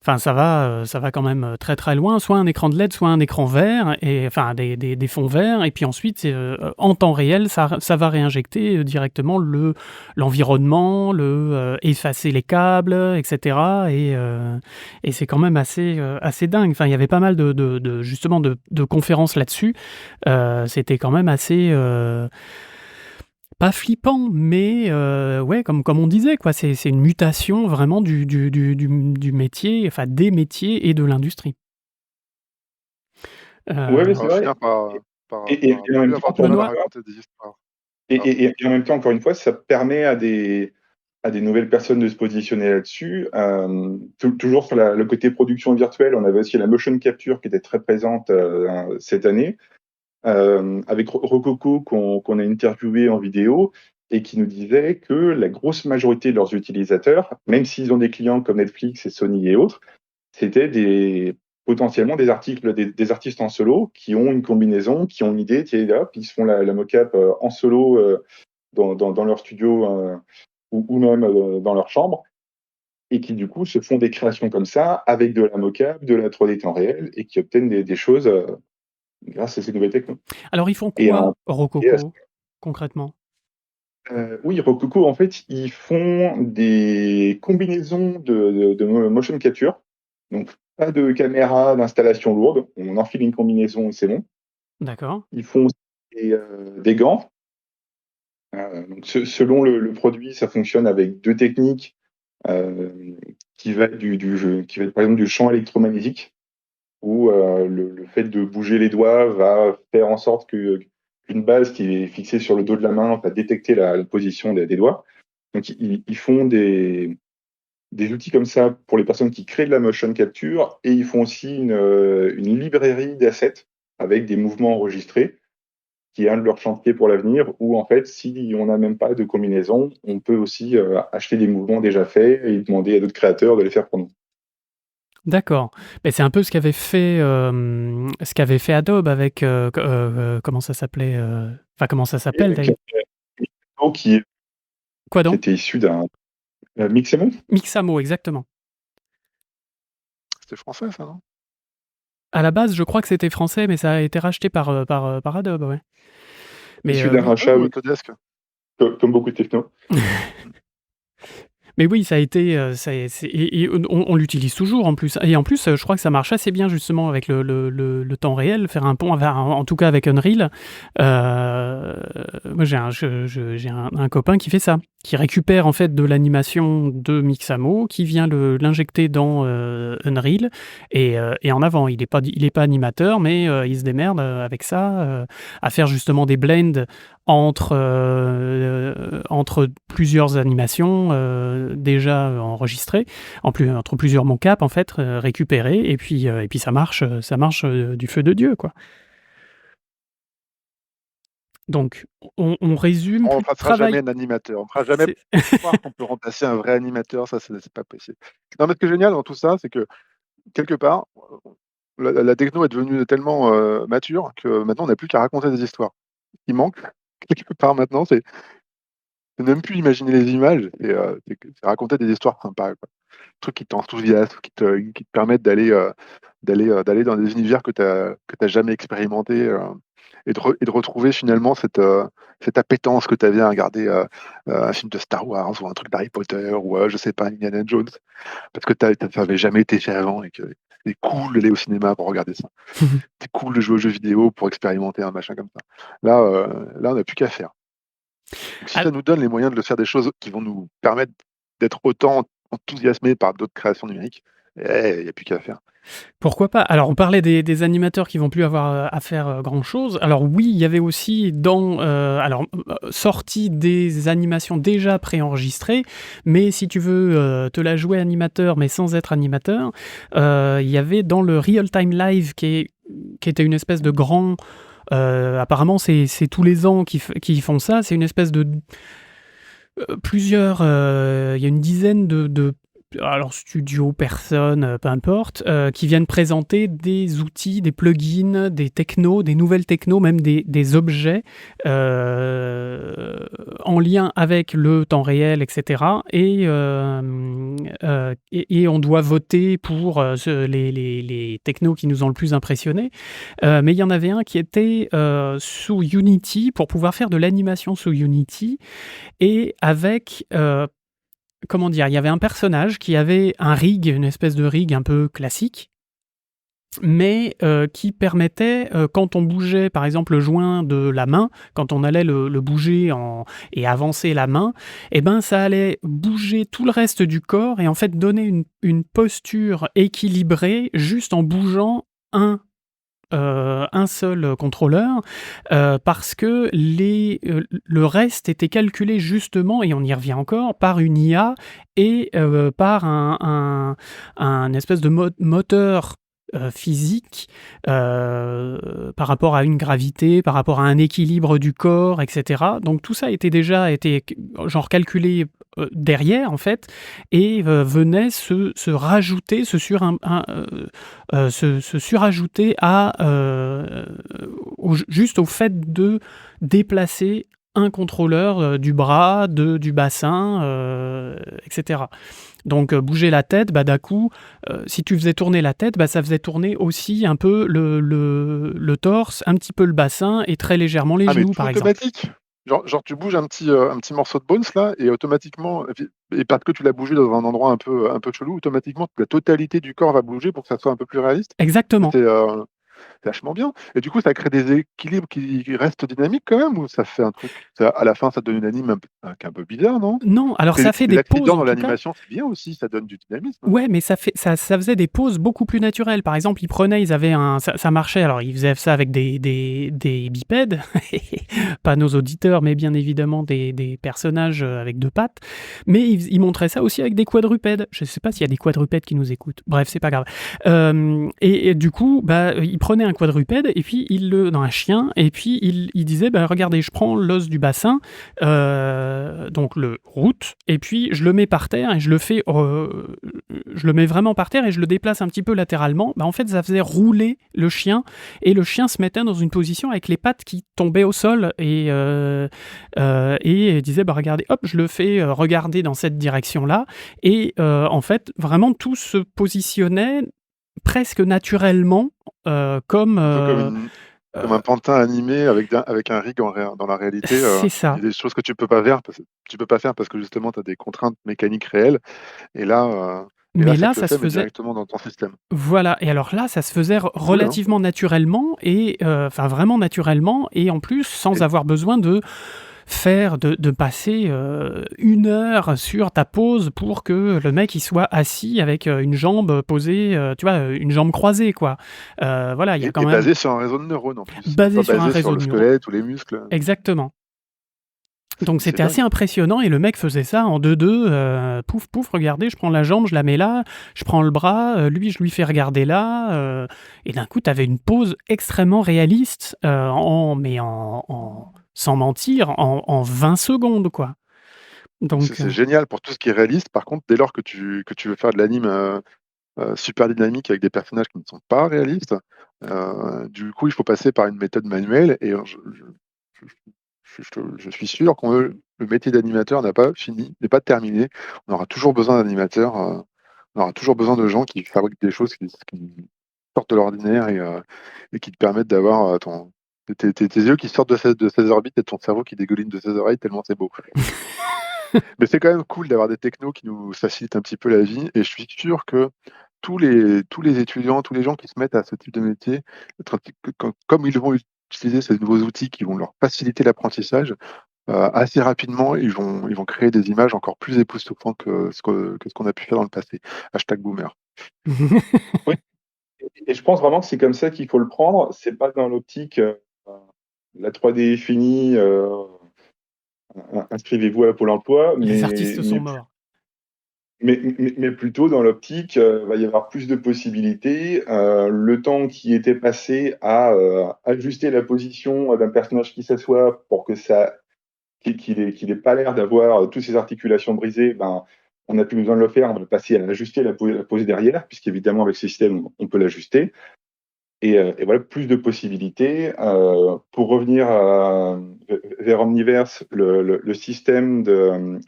Enfin, ça va quand même très très loin. Soit un écran de LED, soit un écran vert, et enfin des fonds verts. Et puis ensuite, en temps réel, ça va réinjecter directement l'environnement, effacer les câbles, etc. Et c'est quand même assez dingue. Enfin, il y avait pas mal justement de conférences là-dessus. C'était quand même assez pas flippant, mais ouais, comme on disait, quoi. C'est une mutation vraiment du métier, enfin des métiers et de l'industrie. Ouais, mais On c'est va vrai. finir par Et en même plus temps, avoir du mal à Benoît, raconter des histoires. et en même temps, encore une fois, ça permet à des nouvelles personnes de se positionner là-dessus. Toujours sur le côté production virtuelle, on avait aussi la motion capture qui était très présente cette année, avec Rococo qu'on a interviewé en vidéo et qui nous disait que la grosse majorité de leurs utilisateurs, même s'ils ont des clients comme Netflix et Sony et autres, c'était potentiellement des artistes en solo qui ont une combinaison, qui ont une idée, tiens, hop, ils se font la mocap en solo dans leur studio ou même dans leur chambre, et qui du coup se font des créations comme ça avec de la mocap, de la 3D temps réel, et qui obtiennent des choses grâce à ces nouvelles technologies. alors ils font Et quoi, Rococo, concrètement? oui, Rococo, en fait, ils font des combinaisons de motion capture. Donc, pas de caméra d'installation lourde. On enfile une combinaison et c'est bon. D'accord. Ils font aussi des gants. Donc, selon le produit, ça fonctionne avec deux techniques euh, qui va être qui va être par exemple du champ électromagnétique, où le fait de bouger les doigts va faire en sorte qu'une base qui est fixée sur le dos de la main va détecter la position des doigts. Donc, ils font des outils comme ça pour les personnes qui créent de la motion capture, et ils font aussi une librairie d'assets avec des mouvements enregistrés, qui est un de leurs chantiers pour l'avenir, où en fait, si on n'a même pas de combinaison, on peut aussi acheter des mouvements déjà faits et demander à d'autres créateurs de les faire pour nous. D'accord. Mais c'est un peu ce qu'avait fait Adobe avec, comment ça s'appelait, enfin comment ça Et s'appelle avec d'ailleurs? qui, Quoi qui donc? était issu d'un Mixamo. Mixamo, exactement. C'était français, ça, non? À la base, je crois que c'était français, mais ça a été racheté par Adobe, ouais. Mais Issu d'un oui. Ah rachat, oui, oui, Autodesk. comme beaucoup de techno. Mais oui, ça a été, et on l'utilise toujours en plus. Et en plus, je crois que ça marche assez bien justement avec le temps réel, faire un pont, en tout cas avec Unreal. Moi, j'ai un copain qui fait ça, qui récupère en fait de l'animation de Mixamo, qui vient l'injecter dans Unreal, et en avant. Il est pas animateur, mais il se démerde avec ça, à faire justement des blends entre plusieurs animations déjà enregistrées, entre plusieurs mocaps en fait, récupérés, et puis ça marche du feu de Dieu, quoi. Donc on résume On plus ne de remplacera jamais travail. un animateur. On ne fera jamais C'est croire qu'on peut remplacer un vrai animateur. Ça, c'est pas possible. Non, mais ce qui est génial dans tout ça, c'est que quelque part, la techno est devenue tellement mature que maintenant, on n'a plus qu'à raconter des histoires. Ce qui manque, quelque part maintenant, c'est même plus imaginer les images, c'est raconter des histoires sympas, quoi. Des trucs qui t'enthousiasment, qui te permettent d'aller dans des univers que t'as jamais expérimenté, et de retrouver finalement cette appétence que tu avais à regarder un film de Star Wars ou un truc d'Harry Potter ou je sais pas, Indiana Jones, parce que t'avais jamais été fait avant et que c'est cool d'aller au cinéma pour regarder ça. C'est cool de jouer aux jeux vidéo pour expérimenter un machin comme ça. Là, on n'a plus qu'à faire. Donc, si Ah, ça nous donne les moyens de le faire des choses qui vont nous permettre d'être autant enthousiasmé par d'autres créations numériques, il n'y a plus qu'à faire. Pourquoi pas? Alors on parlait des animateurs qui vont plus avoir, à faire, grand-chose. Alors oui, il y avait aussi sorti des animations déjà préenregistrées, mais si tu veux, te la jouer animateur, mais sans être animateur, il y avait dans le Real Time Live qui était une espèce de grand, apparemment c'est tous les ans qu'ils font ça. C'est une espèce de plusieurs, il y a une dizaine de alors studios, personnes, peu importe, qui viennent présenter des outils, des plugins, des technos, des nouvelles technos, même des objets en lien avec le temps réel, etc. Et on doit voter pour les technos qui nous ont le plus impressionnés. Mais il y en avait un qui était sous Unity, pour pouvoir faire de l'animation sous Unity, et avec, comment dire? Il y avait un personnage qui avait un rig, une espèce de rig un peu classique, mais qui permettait, quand on bougeait par exemple le joint de la main, quand on allait le bouger et avancer la main, et ben ça allait bouger tout le reste du corps et en fait donner une posture équilibrée juste en bougeant un seul contrôleur, parce que le reste était calculé justement, et on y revient encore, par une IA et par un espèce de moteur physique, par rapport à une gravité, par rapport à un équilibre du corps, etc. Donc tout ça était déjà genre calculé derrière en fait, et venait se rajouter, se surajouter juste au fait de déplacer un contrôleur du bras, du bassin, etc. Donc bouger la tête, bah, d'un coup, si tu faisais tourner la tête, bah, ça faisait tourner aussi un peu le torse, un petit peu le bassin et très légèrement les Ah, mais genoux, tout par exemple. automatique. Genre tu bouges un petit morceau de bones là, et automatiquement, et parce que tu l'as bougé dans un endroit un peu chelou, automatiquement la totalité du corps va bouger pour que ça soit un peu plus réaliste. Exactement. C'est vachement bien. Et du coup, ça crée des équilibres qui restent dynamiques quand même, ou ça fait un truc, à la fin, ça donne une anime qui est un peu bizarre, non? Non, alors ça fait Les des pauses accidents en dans tout cas. l'animation, c'est bien aussi, ça donne du dynamisme. Ouais, mais ça faisait des pauses beaucoup plus naturelles. Par exemple, ça marchait, alors ils faisaient ça avec des bipèdes, pas nos auditeurs, mais bien évidemment des personnages avec deux pattes. Mais ils montraient ça aussi avec des quadrupèdes. Je sais pas s'il y a des quadrupèdes qui nous écoutent. Bref, c'est pas grave. Et du coup, bah, ils prenaient un quadrupède et puis dans un chien, et puis ils disaient, bah, regardez, je prends l'os du bassin, donc le root, et puis je le mets par terre et je le mets vraiment par terre et je le déplace un petit peu latéralement. Bah, en fait, ça faisait rouler le chien, et le chien se mettait dans une position avec les pattes qui tombaient au sol, et disait, bah, regardez, hop, je le fais regarder dans cette direction-là, et en fait, vraiment tout se positionnait presque naturellement, comme Un peu comme un pantin animé avec un rig dans la réalité. c'est Il ça. y a des choses que tu peux pas faire parce que justement, tu as des contraintes mécaniques réelles. Et là, Mais ça là, te le ça se fait, mais faisait. directement dans ton système. Voilà, et alors là, ça se faisait Cool, hein? relativement naturellement, et enfin vraiment naturellement, et en plus sans Et avoir besoin de passer 1 heure sur ta pose pour que le mec il soit assis avec une jambe posée, tu vois, une jambe croisée, quoi. Voilà, il y a quand et même basé sur un réseau de neurones en plus, basé pas sur un basé sur réseau le de neurones. squelette ou les muscles. Exactement. Donc C'est c'était assez dingue. impressionnant, et le mec faisait ça en 2-2, pouf pouf, regardez, je prends la jambe, je la mets là, je prends le bras, lui je lui fais regarder là, et d'un coup tu avais une pose extrêmement réaliste, sans mentir, en 20 secondes, quoi. Donc C'est génial pour tout ce qui est réaliste. Par contre, dès lors que tu veux faire de l'anime super dynamique avec des personnages qui ne sont pas réalistes, du coup, il faut passer par une méthode manuelle. Et je suis sûr que le métier d'animateur n'a pas fini, n'est pas terminé. On aura toujours besoin d'animateurs. On aura toujours besoin de gens qui fabriquent des choses qui sortent de l'ordinaire, et qui te permettent d'avoir tes yeux qui sortent de ces orbites, et ton cerveau qui dégouline de ses oreilles, tellement c'est beau. Mais c'est quand même cool d'avoir des technos qui nous facilitent un petit peu la vie. Et je suis sûr que tous les étudiants, tous les gens qui se mettent à ce type de métier, comme ils vont utiliser ces nouveaux outils qui vont leur faciliter l'apprentissage, assez rapidement, ils vont créer des images encore plus époustouflantes que ce qu'on a pu faire dans le passé. #boomer. Oui, et je pense vraiment que c'est comme ça qu'il faut le prendre. C'est pas dans l'optique, la 3D est finie, inscrivez-vous à Pôle emploi, Les artistes sont morts. mais plutôt dans l'optique, va y avoir plus de possibilités. Le temps qui était passé à ajuster la position d'un personnage qui s'assoit pour que ça qu'il ait pas l'air d'avoir toutes ses articulations brisées, ben, on n'a plus besoin de le faire, on va passer à ajuster la poser derrière, puisqu'évidemment avec ce système, on peut l'ajuster. Et voilà, plus de possibilités. Pour revenir vers Omniverse, le système de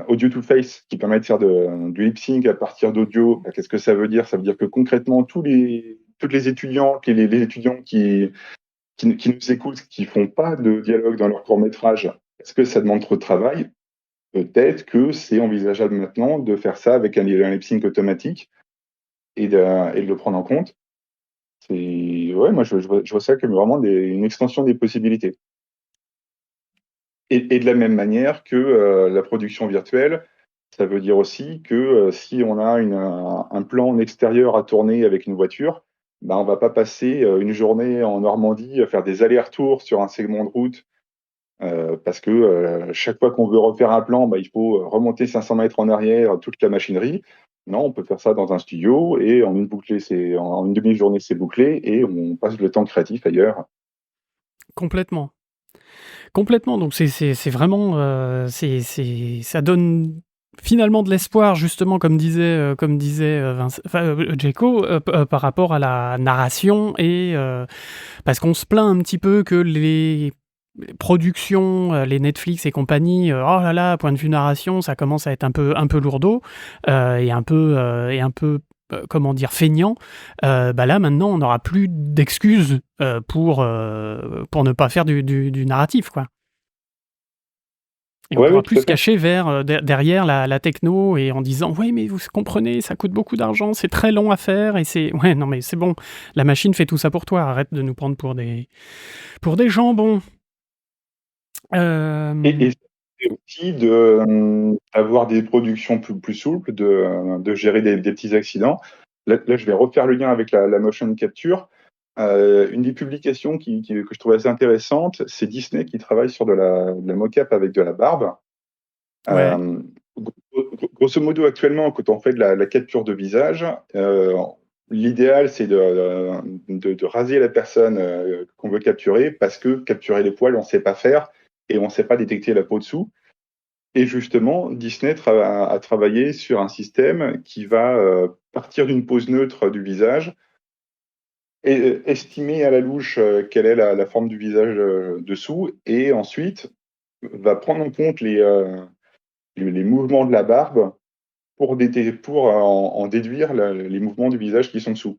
audio to face qui permet de faire du lip sync à partir d'audio, bah, qu'est-ce que ça veut dire? Ça veut dire que concrètement, toutes les étudiants, les étudiants qui nous écoutent, qui font pas de dialogue dans leur court métrage, est-ce que ça demande trop de travail? Peut-être que c'est envisageable maintenant de faire ça avec un lip sync automatique et de le prendre en compte. Ouais, moi je vois ça comme vraiment une extension des possibilités. Et de la même manière que la production virtuelle, ça veut dire aussi que si on a un plan en extérieur à tourner avec une voiture, ben, on va pas passer une journée en Normandie à faire des allers-retours sur un segment de route parce que chaque fois qu'on veut refaire un plan, bah, il faut remonter 500 mètres en arrière toute la machinerie. Non, on peut faire ça dans un studio et en une demi-journée, c'est bouclé et on passe le temps créatif ailleurs. Complètement. Complètement, donc c'est vraiment, ça donne finalement de l'espoir justement comme disait, Djeko, par rapport à la narration parce qu'on se plaint un petit peu que les productions, les Netflix et compagnie, oh là là, point de vue narration, ça commence à être un peu lourdeau, comment dire? Feignant. Bah là maintenant on n'aura plus d'excuses, pour ne pas faire du narratif, quoi. Et on Ouais, oui, pourra tout plus à se fait. cacher derrière la techno et en disant: «Oui, mais vous comprenez, ça coûte beaucoup d'argent, c'est très long à faire et c'est» ouais, non, mais c'est bon, la machine fait tout ça pour toi, arrête de nous prendre pour des jambons. Et Hem, c'est aussi d'avoir des productions plus souples, de gérer des petits accidents. Là, je vais refaire le lien avec la motion capture. Une des publications que je trouvais assez intéressante, c'est Disney qui travaille sur de la mocap avec de la barbe. ouais, Euh, Grosso modo, actuellement, quand on fait de la capture de visage, l'idéal, c'est de raser la personne qu'on veut capturer parce que capturer les poils, on ne sait pas faire et on ne sait pas détecter la peau dessous. Et justement, Disney a travaillé sur un système qui va partir d'une pose neutre du visage et estimer à la louche quelle est la forme du visage dessous et ensuite va prendre en compte les mouvements de la barbe pour en déduire les mouvements du visage qui sont dessous.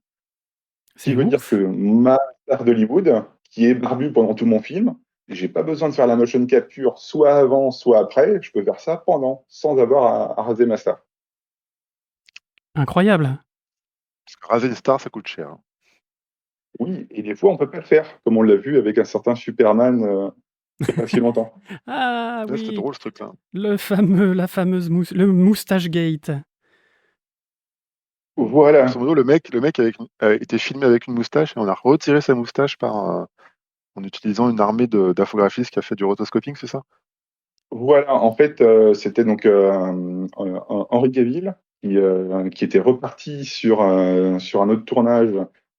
Ce qui c'est veut dire que ouf. ma star d'Hollywood, qui est barbue pendant tout mon film, j'ai pas besoin de faire la motion capture soit avant, soit après. Je peux faire ça pendant, sans avoir à raser ma star. Incroyable. Parce que raser une star, ça coûte cher, hein. Oui, et des fois, on peut pas le faire, comme on l'a vu avec un certain Superman il y a pas si longtemps. Ah Là, c'était oui, drôle ce truc-là. la fameuse le moustache gate. Voilà. Grosso modo, le mec était filmé avec une moustache et on a retiré sa moustache en utilisant une armée d'infographistes qui a fait du rotoscoping, c'est ça? Voilà, en fait, c'était donc Henri Cavill qui était reparti sur un autre tournage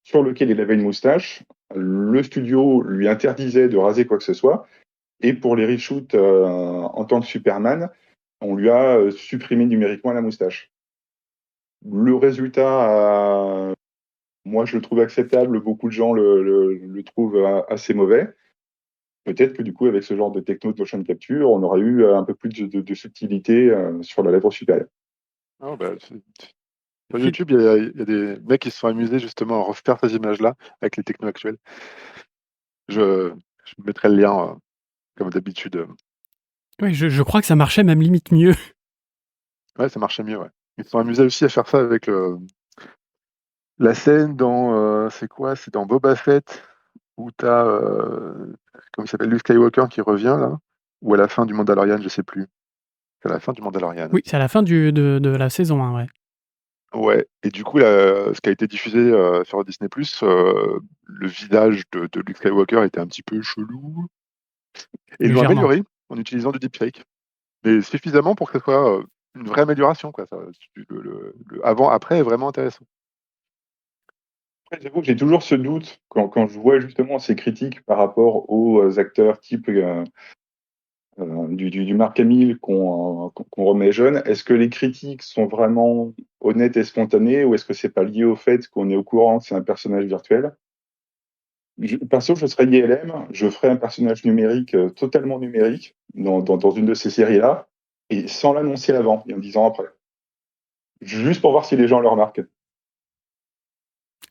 sur lequel il avait une moustache. Le studio lui interdisait de raser quoi que ce soit. Et pour les reshoots en tant que Superman, on lui a supprimé numériquement la moustache. Le résultat, moi, je le trouve acceptable. Beaucoup de gens le trouvent assez mauvais. Peut-être que du coup, avec ce genre de techno de motion capture, on aura eu un peu plus de subtilité sur la lèvre supérieure. Ah, bah, sur Fi YouTube, il y a des mecs qui se sont amusés justement à refaire ces images-là avec les technos actuels. Je mettrai le lien, comme d'habitude. Oui, je crois que ça marchait même limite mieux. Ouais, ça marchait mieux, ouais. Ils se sont amusés aussi à faire ça avec la scène dans, c'est quoi? C'est dans Boba Fett où t'as comment il s'appelle, Luke Skywalker qui revient là, ou à la fin du Mandalorian, je sais plus. C'est à la fin du Mandalorian. Oui, c'est à la fin de la saison 1, ouais. Ouais, et du coup, ce qui a été diffusé sur Disney+, le visage de Luke Skywalker était un petit peu chelou, et ils l'ont Légèrement. amélioré en utilisant du deepfake. Mais suffisamment pour que ce soit une vraie amélioration, quoi. Le avant-après est vraiment intéressant. Après, j'avoue que j'ai toujours ce doute quand je vois justement ces critiques par rapport aux acteurs type du Mark Hamill qu'on remet jeune. Est-ce que les critiques sont vraiment honnêtes et spontanées ou est-ce que c'est pas lié au fait qu'on est au courant que c'est un personnage virtuel? Perso, je serais ILM, je ferais un personnage numérique, totalement numérique, dans une de ces séries-là, et sans l'annoncer avant, et en disant après. Juste pour voir si les gens le remarquent.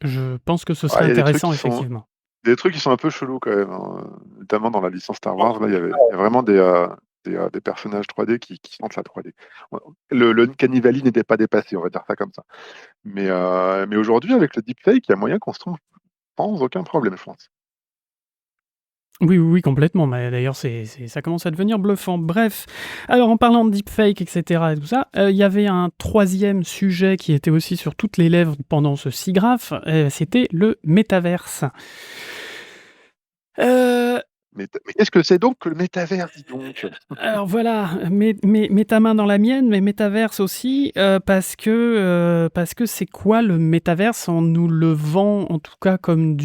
Je pense que ce Ouais, serait il y a intéressant, effectivement. des trucs qui sont un peu chelous quand même, hein. Notamment dans la licence Star Wars, là, il y a vraiment des personnages 3D qui sentent la 3D. Le Cannibali n'était pas dépassé, on va dire ça comme ça. Mais aujourd'hui, avec le deepfake, il y a moyen qu'on se trompe sans aucun problème, je pense. Oui, oui, oui, complètement. Mais d'ailleurs, ça commence à devenir bluffant. Bref, alors en parlant de deepfake, etc. et tout ça, il y avait un troisième sujet qui était aussi sur toutes les lèvres pendant ce SIGGRAPH, c'était le métaverse. Mais qu'est-ce que c'est donc que le métavers, dis donc? Alors voilà, mets ta main dans la mienne, mais métaverse aussi, parce que c'est quoi le métaverse? On nous le vend en tout cas comme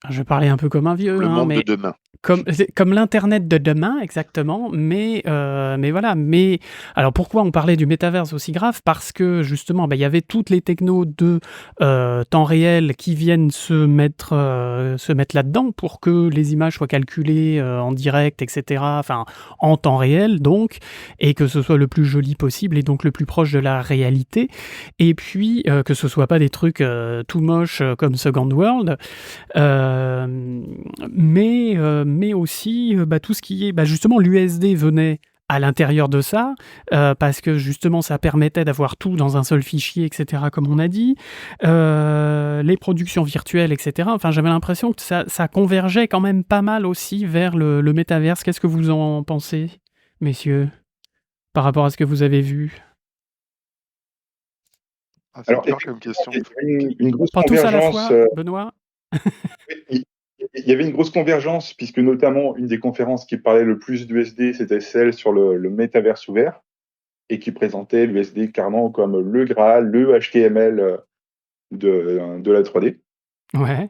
je vais parler un peu comme un vieux, Le hein, monde de mais demain. comme l'internet de demain, exactement, mais voilà. Mais alors pourquoi on parlait du métaverse aussi grave? Parce que justement, il y avait toutes les technos de temps réel qui viennent se mettre là-dedans pour que les images soient calculées en direct, etc. Enfin, en temps réel, donc, et que ce soit le plus joli possible et donc le plus proche de la réalité. Et puis que ce soit pas des trucs tout moches comme Second World. Mais aussi tout ce qui est justement l'USD venait à l'intérieur de ça, parce que justement ça permettait d'avoir tout dans un seul fichier, etc., comme on a dit, les productions virtuelles, etc. Enfin, j'avais l'impression que ça convergeait quand même pas mal aussi vers le métaverse. Qu'est-ce que vous en pensez, messieurs, par rapport à ce que vous avez vu? C'est Alors, dur comme question. il y avait une grosse Pas tous à la convergence. fois, Benoît? Il y avait une grosse convergence, puisque notamment une des conférences qui parlait le plus d'USD, c'était celle sur le métaverse ouvert, et qui présentait l'USD carrément comme le Graal, le HTML de la 3D. Ouais.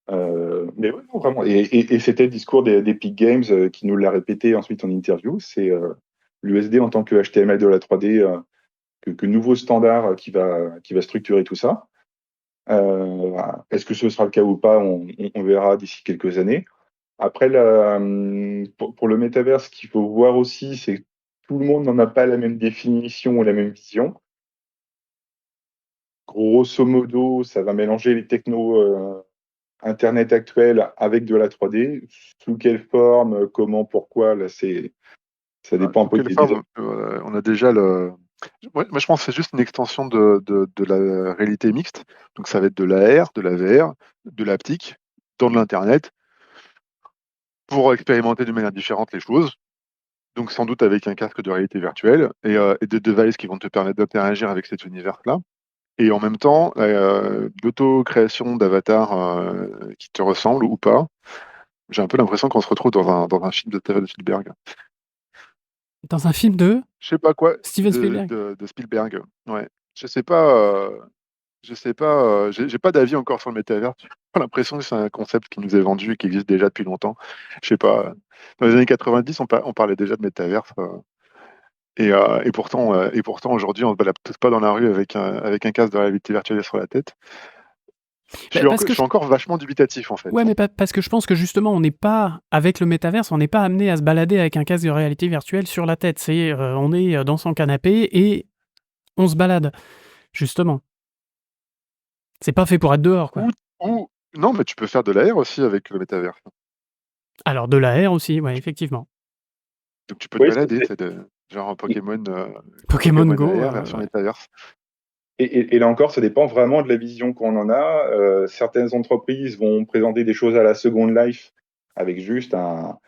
Mais oui, non, vraiment. Et c'était le discours d'Epic Games qui nous l'a répété ensuite en interview. C'est l'USD en tant que HTML de la 3D, que nouveau standard qui va structurer tout ça. Est-ce que ce sera le cas ou pas, on verra d'ici quelques années. Après, pour le métaverse, ce qu'il faut voir aussi, c'est que tout le monde n'en a pas la même définition ou la même vision. Grosso modo, ça va mélanger les technos Internet actuels avec de la 3D. Sous quelle forme, comment, pourquoi, là, ça dépend un Sous peu quelle forme on a déjà moi, je pense que c'est juste une extension de la réalité mixte. Donc ça va être de l'AR, de la VR, de l'haptique, dans de l'Internet, pour expérimenter de manière différente les choses. Donc sans doute avec un casque de réalité virtuelle et des devices qui vont te permettre d'interagir avec cet univers-là. Et en même temps, l'auto-création d'avatars qui te ressemblent ou pas. J'ai un peu l'impression qu'on se retrouve dans un film de Steven Spielberg. Dans un film de Je sais pas quoi, Steven Spielberg? de Spielberg. Ouais. Je sais pas, j'ai pas d'avis encore sur le métavers. J'ai pas l'impression que c'est un concept qui nous est vendu et qui existe déjà depuis longtemps. Je sais pas. Dans les années 90, on parlait déjà de métavers. Et pourtant aujourd'hui, on ne se balade tous pas dans la rue avec un casque de réalité virtuelle sur la tête. Je suis encore vachement dubitatif en fait. Ouais, mais parce que je pense que justement, on n'est pas, avec le métaverse, on n'est pas amené à se balader avec un casque de réalité virtuelle sur la tête. On est dans son canapé et on se balade, justement. C'est pas fait pour être dehors, quoi. Non, mais tu peux faire de l'AR aussi avec le métavers. Alors, de l'AR aussi, ouais, effectivement. Donc tu peux te balader, genre Pokémon Pokémon Go. AR version métaverse. Et là encore, ça dépend vraiment de la vision qu'on en a. Certaines entreprises vont présenter des choses à la Second Life avec juste un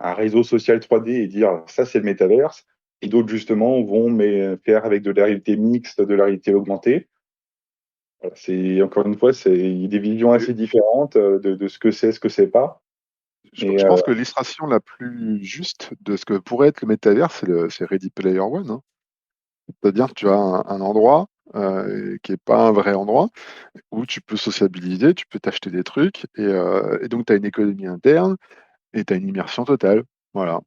réseau social 3D et dire ça, c'est le métaverse. Et d'autres, justement, vont faire avec de la réalité mixte, de la réalité augmentée. Voilà, encore une fois, il y a des visions assez différentes de ce que c'est, ce que c'est pas. Je pense que l'illustration la plus juste de ce que pourrait être le métavers, c'est Ready Player One, hein. C'est-à-dire que tu as un endroit qui n'est pas un vrai endroit, où tu peux sociabiliser, tu peux t'acheter des trucs, et donc tu as une économie interne et tu as une immersion totale. Voilà.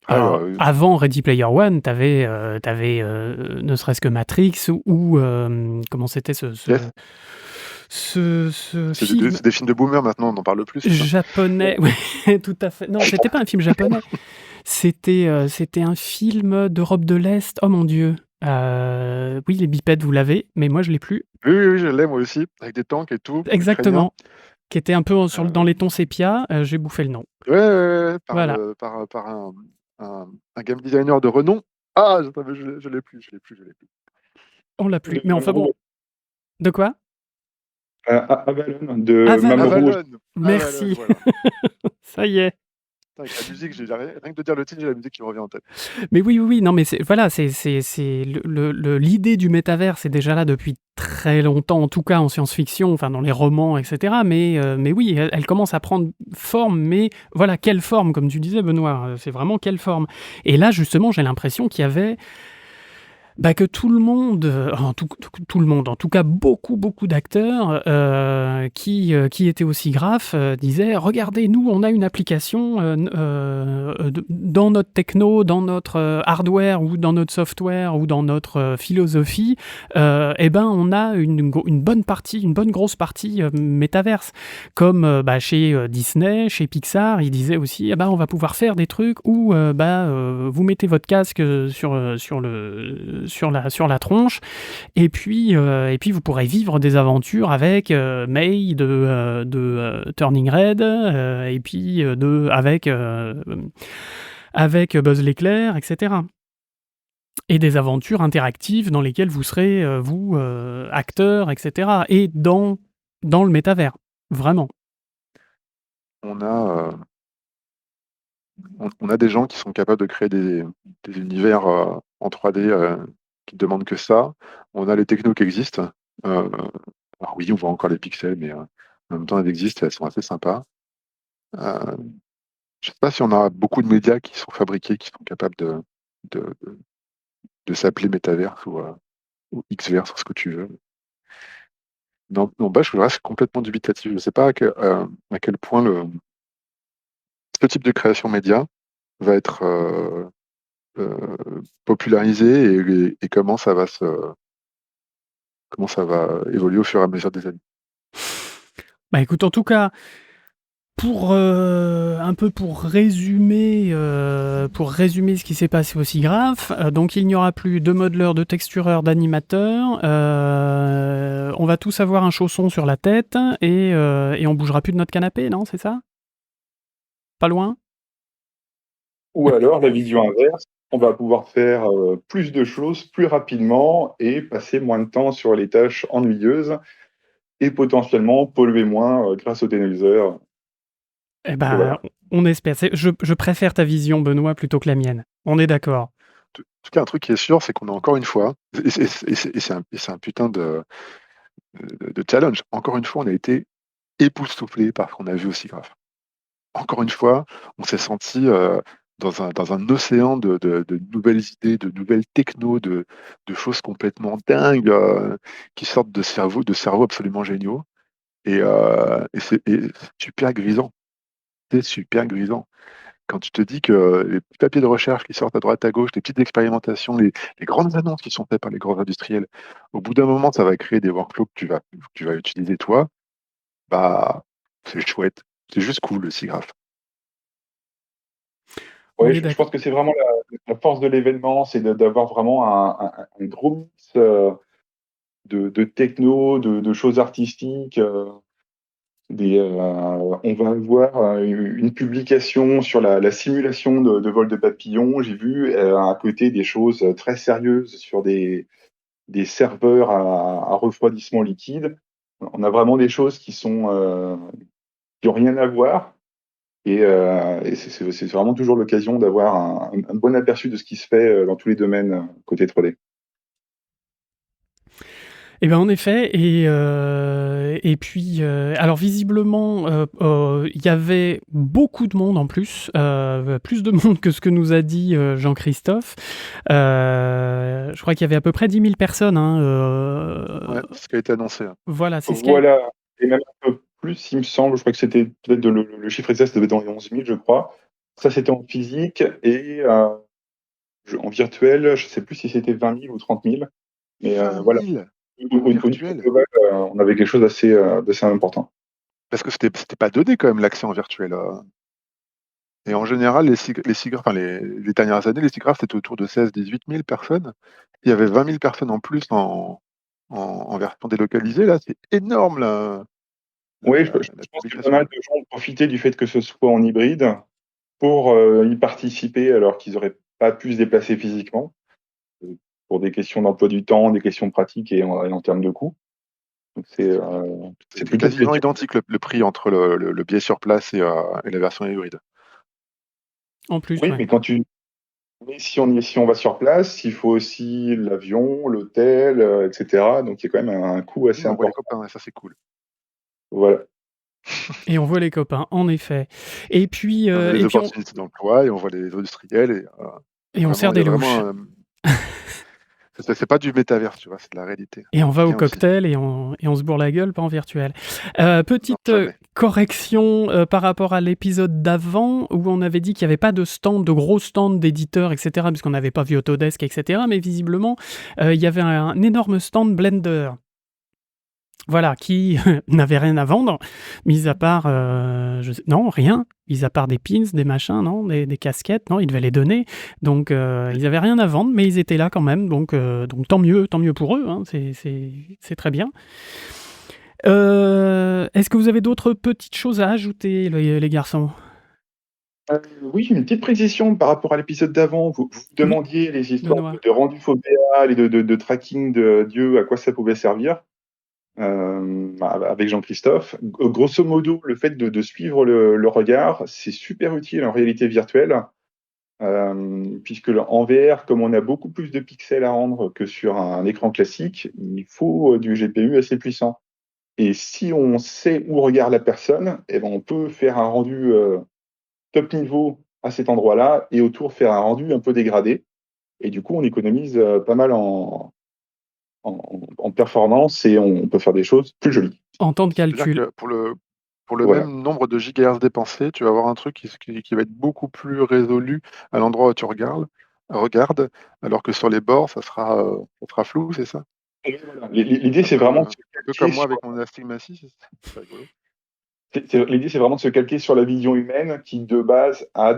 Après, Alors, avant Ready Player One, t'avais ne serait-ce que Matrix ou comment c'était Yes. ce C'est film des films de boomers maintenant, on n'en parle plus, c'est ça? japonais. Oui, tout à fait. Non, c'était pas un film japonais. C'était un film d'Europe de l'Est. Oh mon Dieu. Oui, les bipèdes, vous l'avez, mais moi je l'ai plus. Oui, oui, oui, je l'ai moi aussi, avec des tanks et tout, ukrainiens. Exactement. Qui était un peu dans les tons sépia. J'ai bouffé le nom. Ouais, ouais, ouais, Voilà. par un game designer de renom. Ah, je l'ai plus, je l'ai plus, je l'ai plus. On l'a plus. Mais enfin bon. De quoi? Avalon de Avalon. Mamoru. Avalon. Merci. Avalon, voilà. Ça y est. Avec la musique, rien que de dire le titre, j'ai la musique qui me revient en tête. Mais oui, oui, oui, non, mais voilà, c'est l'idée du métavers, c'est déjà là depuis très longtemps, en tout cas en science-fiction, enfin dans les romans, etc. Mais oui, elle commence à prendre forme, mais voilà, quelle forme, comme tu disais, Benoît, c'est vraiment quelle forme. Et là, justement, j'ai l'impression qu'il y avait que tout le monde, tout le monde, en tout cas beaucoup d'acteurs qui étaient aussi graphes disaient regardez, nous on a une application dans notre techno, dans notre hardware ou dans notre software ou dans notre philosophie, et ben on a une bonne partie, une bonne grosse partie métaverse, comme chez Disney, chez Pixar, ils disaient aussi on va pouvoir faire des trucs où vous mettez votre casque sur la tronche, et puis vous pourrez vivre des aventures avec May de Turning Red, et puis avec Buzz l'éclair, etc. Et des aventures interactives dans lesquelles vous serez, acteur, etc. Et dans le métavers, vraiment. On a des gens qui sont capables de créer des univers en 3D qui ne demandent que ça. On a les technos qui existent. Alors oui, on voit encore les pixels, mais en même temps, elles existent et elles sont assez sympas. Je ne sais pas si on a beaucoup de médias qui sont fabriqués, qui sont capables de s'appeler métaverse ou Xverse, ce que tu veux. Non, je reste complètement dubitatif. Je ne sais pas à quel point ce type de création média va être popularisé et comment ça va évoluer au fur et à mesure des années. Écoute, en tout cas, pour résumer ce qui s'est passé au SIGGRAPH, donc il n'y aura plus de modeleurs, de textureurs, d'animateurs. On va tous avoir un chausson sur la tête et on bougera plus de notre canapé, non? C'est ça? Pas loin? Ou alors la vision inverse, on va pouvoir faire plus de choses plus rapidement et passer moins de temps sur les tâches ennuyeuses et potentiellement polluer moins grâce au dénoiseur. Eh Voilà. on espère. Je préfère ta vision, Benoît, plutôt que la mienne. On est d'accord. En tout cas, un truc qui est sûr, c'est qu'on a encore une fois, et c'est un putain de challenge, encore une fois, on a été époustouflés par ce qu'on a vu au SIGGRAPH. Encore une fois, on s'est senti dans un océan de nouvelles idées, de nouvelles technos, de choses complètement dingues qui sortent de cerveaux absolument géniaux. Et c'est super grisant. C'est super grisant. Quand tu te dis que les petits papiers de recherche qui sortent à droite à gauche, les petites expérimentations, les grandes annonces qui sont faites par les grands industriels, au bout d'un moment, ça va créer des workflows que tu vas utiliser toi. C'est chouette. C'est juste cool le SIGGRAPH. On Ouais, est je d'accord. pense que c'est vraiment la force de l'événement, c'est d'avoir vraiment un gros mix de techno, de choses artistiques. On va avoir une publication sur la simulation de vol de papillons. J'ai vu à côté des choses très sérieuses sur des serveurs à refroidissement liquide. On a vraiment des choses qui ont rien à voir. Et c'est vraiment toujours l'occasion d'avoir un bon aperçu de ce qui se fait dans tous les domaines côté 3D. Eh ben, en effet, et puis, alors visiblement, il y avait beaucoup de monde en plus de monde que ce que nous a dit, Jean-Christophe. Je crois qu'il y avait à peu près 10 000 personnes, hein, Ouais, c'est ce qui a été annoncé. voilà, c'est ce qui a Voilà, et même un peu plus, il me semble. Je crois que c'était peut-être le chiffre exact, ça devait être dans les 11 000, je crois. Ça, c'était en physique, et en virtuel, je sais plus si c'était 20 000 ou 30 000, mais 20 voilà. 000 en Au niveau virtuel. global, on avait quelque chose d'assez important. Parce que c'était pas donné quand même l'accès en virtuel. Et en général, les dernières années, les SIGGRAPH, c'était autour de 16-18 000 personnes. Il y avait 20 000 personnes en plus en version délocalisée. Là, c'est énorme Oui, la je pense que pas publication. mal de gens ont profité du fait que ce soit en hybride pour y participer alors qu'ils n'auraient pas pu se déplacer physiquement, euh, pour des questions d'emploi du temps, des questions pratiques et en termes de coût. Donc c'est C'était plutôt quasiment positif. identique le prix entre le billet sur place et la version hybride. en plus, Oui, ouais. mais si on va sur place, il faut aussi l'avion, l'hôtel, etc. Donc il y a quand même un coût Oui, assez on voit les important. copains, et ça c'est cool. Voilà. Et on voit les copains, en effet. Et puis, On a heu des et puis on opportunités d'emploi et on voit les industriels et on sert il y a des vraiment louches. c'est pas du métaverse, tu vois, c'est de la réalité. Et on va au Bien aussi. cocktail et on se bourre la gueule, pas en virtuel. Non, Petite, jamais. correction, par rapport à l'épisode d'avant où on avait dit qu'il y avait pas de stand, de gros stands d'éditeurs et cetera, puisqu'on n'avait pas vu Autodesk et cetera, mais visiblement, il y avait un énorme stand Blender. Voilà, qui n'avait rien à vendre, mis à part, non, rien, mis à part des pins, des machins, non, des casquettes, non, ils devaient les donner. Donc, ils avaient rien à vendre, mais ils étaient là quand même, donc tant mieux pour eux, hein, c'est très bien. Est-ce que vous avez d'autres petites choses à ajouter, les garçons? Oui, une petite précision par rapport à l'épisode d'avant. Vous Oui, demandiez les histoires Benoît? de rendu FOBA et de tracking de Dieu, à quoi ça pouvait servir, avec Jean-Christophe. Grosso modo, le fait de suivre le regard, c'est super utile en réalité virtuelle, puisque en VR, comme on a beaucoup plus de pixels à rendre que sur un écran classique, il faut du GPU assez puissant. Et si on sait où regarde la personne, eh ben, on peut faire un rendu top niveau à cet endroit-là et autour faire un rendu un peu dégradé. Et du coup, on économise pas mal en performance et on peut faire des choses plus jolies. En temps de C'est-à-dire calcul. que pour le Voilà. même nombre de gigahertz dépensés, tu vas avoir un truc qui va être beaucoup plus résolu à l'endroit où tu regardes, alors que sur les bords, ça sera flou, c'est ça? Et voilà. L'idée, Un c'est peu, vraiment de se un peu calquer comme moi sur, avec mon astigmatie, c'est rigolo. l'idée, c'est vraiment de se calquer sur la vision humaine qui, de base, a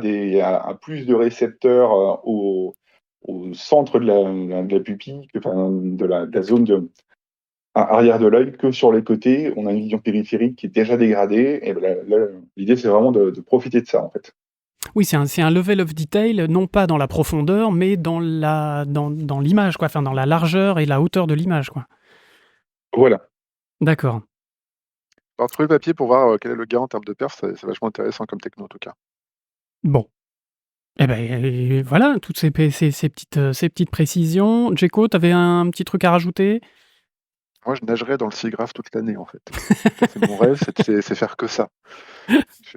plus de récepteurs au centre de la pupille, enfin, de la zone arrière de l'œil, que sur les côtés. On a une vision périphérique qui est déjà dégradée. Et ben là, l'idée, c'est vraiment de profiter de ça, en fait. Oui, c'est un level of detail, non pas dans la profondeur, mais dans l'image, quoi, enfin dans la largeur et la hauteur de l'image, quoi. Voilà. D'accord. Alors, trouver le papier pour voir quel est le gain en termes de perf, c'est vachement intéressant comme techno en tout cas. Bon. Eh ben, voilà, toutes ces petites précisions. Djeko, tu avais un petit truc à rajouter? Moi, je nagerais dans le SIGGRAPH toute l'année en fait. Ça, c'est mon rêve, c'est faire que ça.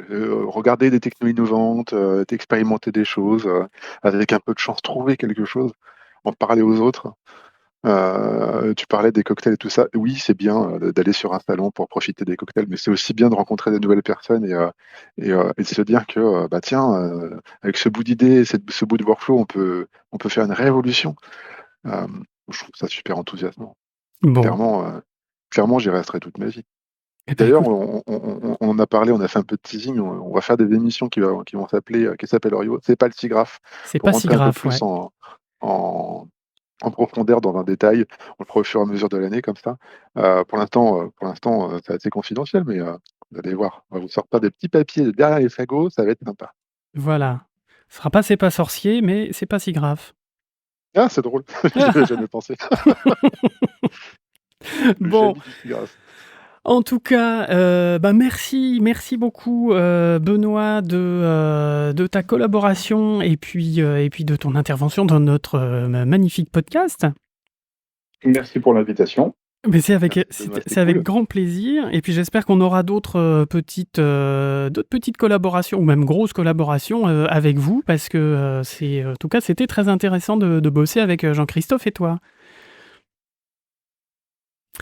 Regarder des technos innovantes, d'expérimenter des choses, avec un peu de chance, trouver quelque chose, en parler aux autres. Tu parlais des cocktails et tout ça. Oui, c'est bien d'aller sur un salon pour profiter des cocktails, mais c'est aussi bien de rencontrer de nouvelles personnes et de se dire que, bah tiens, avec ce bout d'idée, ce bout de workflow, on peut faire une révolution. Euh, je trouve ça super enthousiasmant. Bon. Clairement, j'y resterai toute ma vie. Eh ben, D'ailleurs, écoute, on en a parlé, on a fait un peu de teasing, on va faire des émissions qui vont s'appeler, qui s'appellent Orio. C'est pas le SIGGRAPH, c'est pour pas si rentrer un peu grave, ouais. plus en, en profondeur dans un détail. On le fera au fur et à mesure de l'année, comme ça. Pour l'instant, c'est assez confidentiel, mais vous allez voir, on va vous sortir des petits papiers de derrière les fagots, ça va être sympa. Voilà. Ce sera pas C'est pas sorcier, mais c'est pas si grave. Ah, c'est drôle. J'y avais jamais pensé. Le Bon, Chablis du Seagrass. en tout cas, merci beaucoup, Benoît, de ta collaboration et puis de ton intervention dans notre magnifique podcast. Merci pour l'invitation. Mais c'est avec, Merci, Benoît, c'est c'était avec cool. grand plaisir. Et puis j'espère qu'on aura d'autres petites collaborations ou même grosses collaborations avec vous parce que en tout cas, c'était très intéressant de bosser avec Jean-Christophe et toi.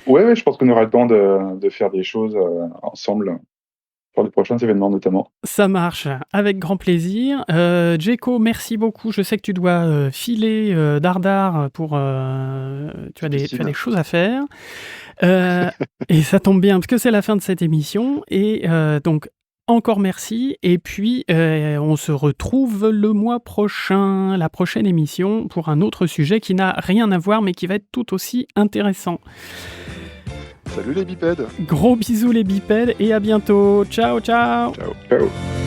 Ouais, je pense qu'on aura le temps de faire des choses ensemble pour les prochains événements notamment. Ça marche, avec grand plaisir. Djeko, merci beaucoup. Je sais que tu dois filer dardard pour... tu as des choses à faire. Et ça tombe bien, parce que c'est la fin de cette émission. Et donc, encore merci. Et puis, on se retrouve le mois prochain, la prochaine émission, pour un autre sujet qui n'a rien à voir, mais qui va être tout aussi intéressant. Salut les bipèdes. Gros bisous les bipèdes et à bientôt. Ciao, ciao. Ciao. Ciao.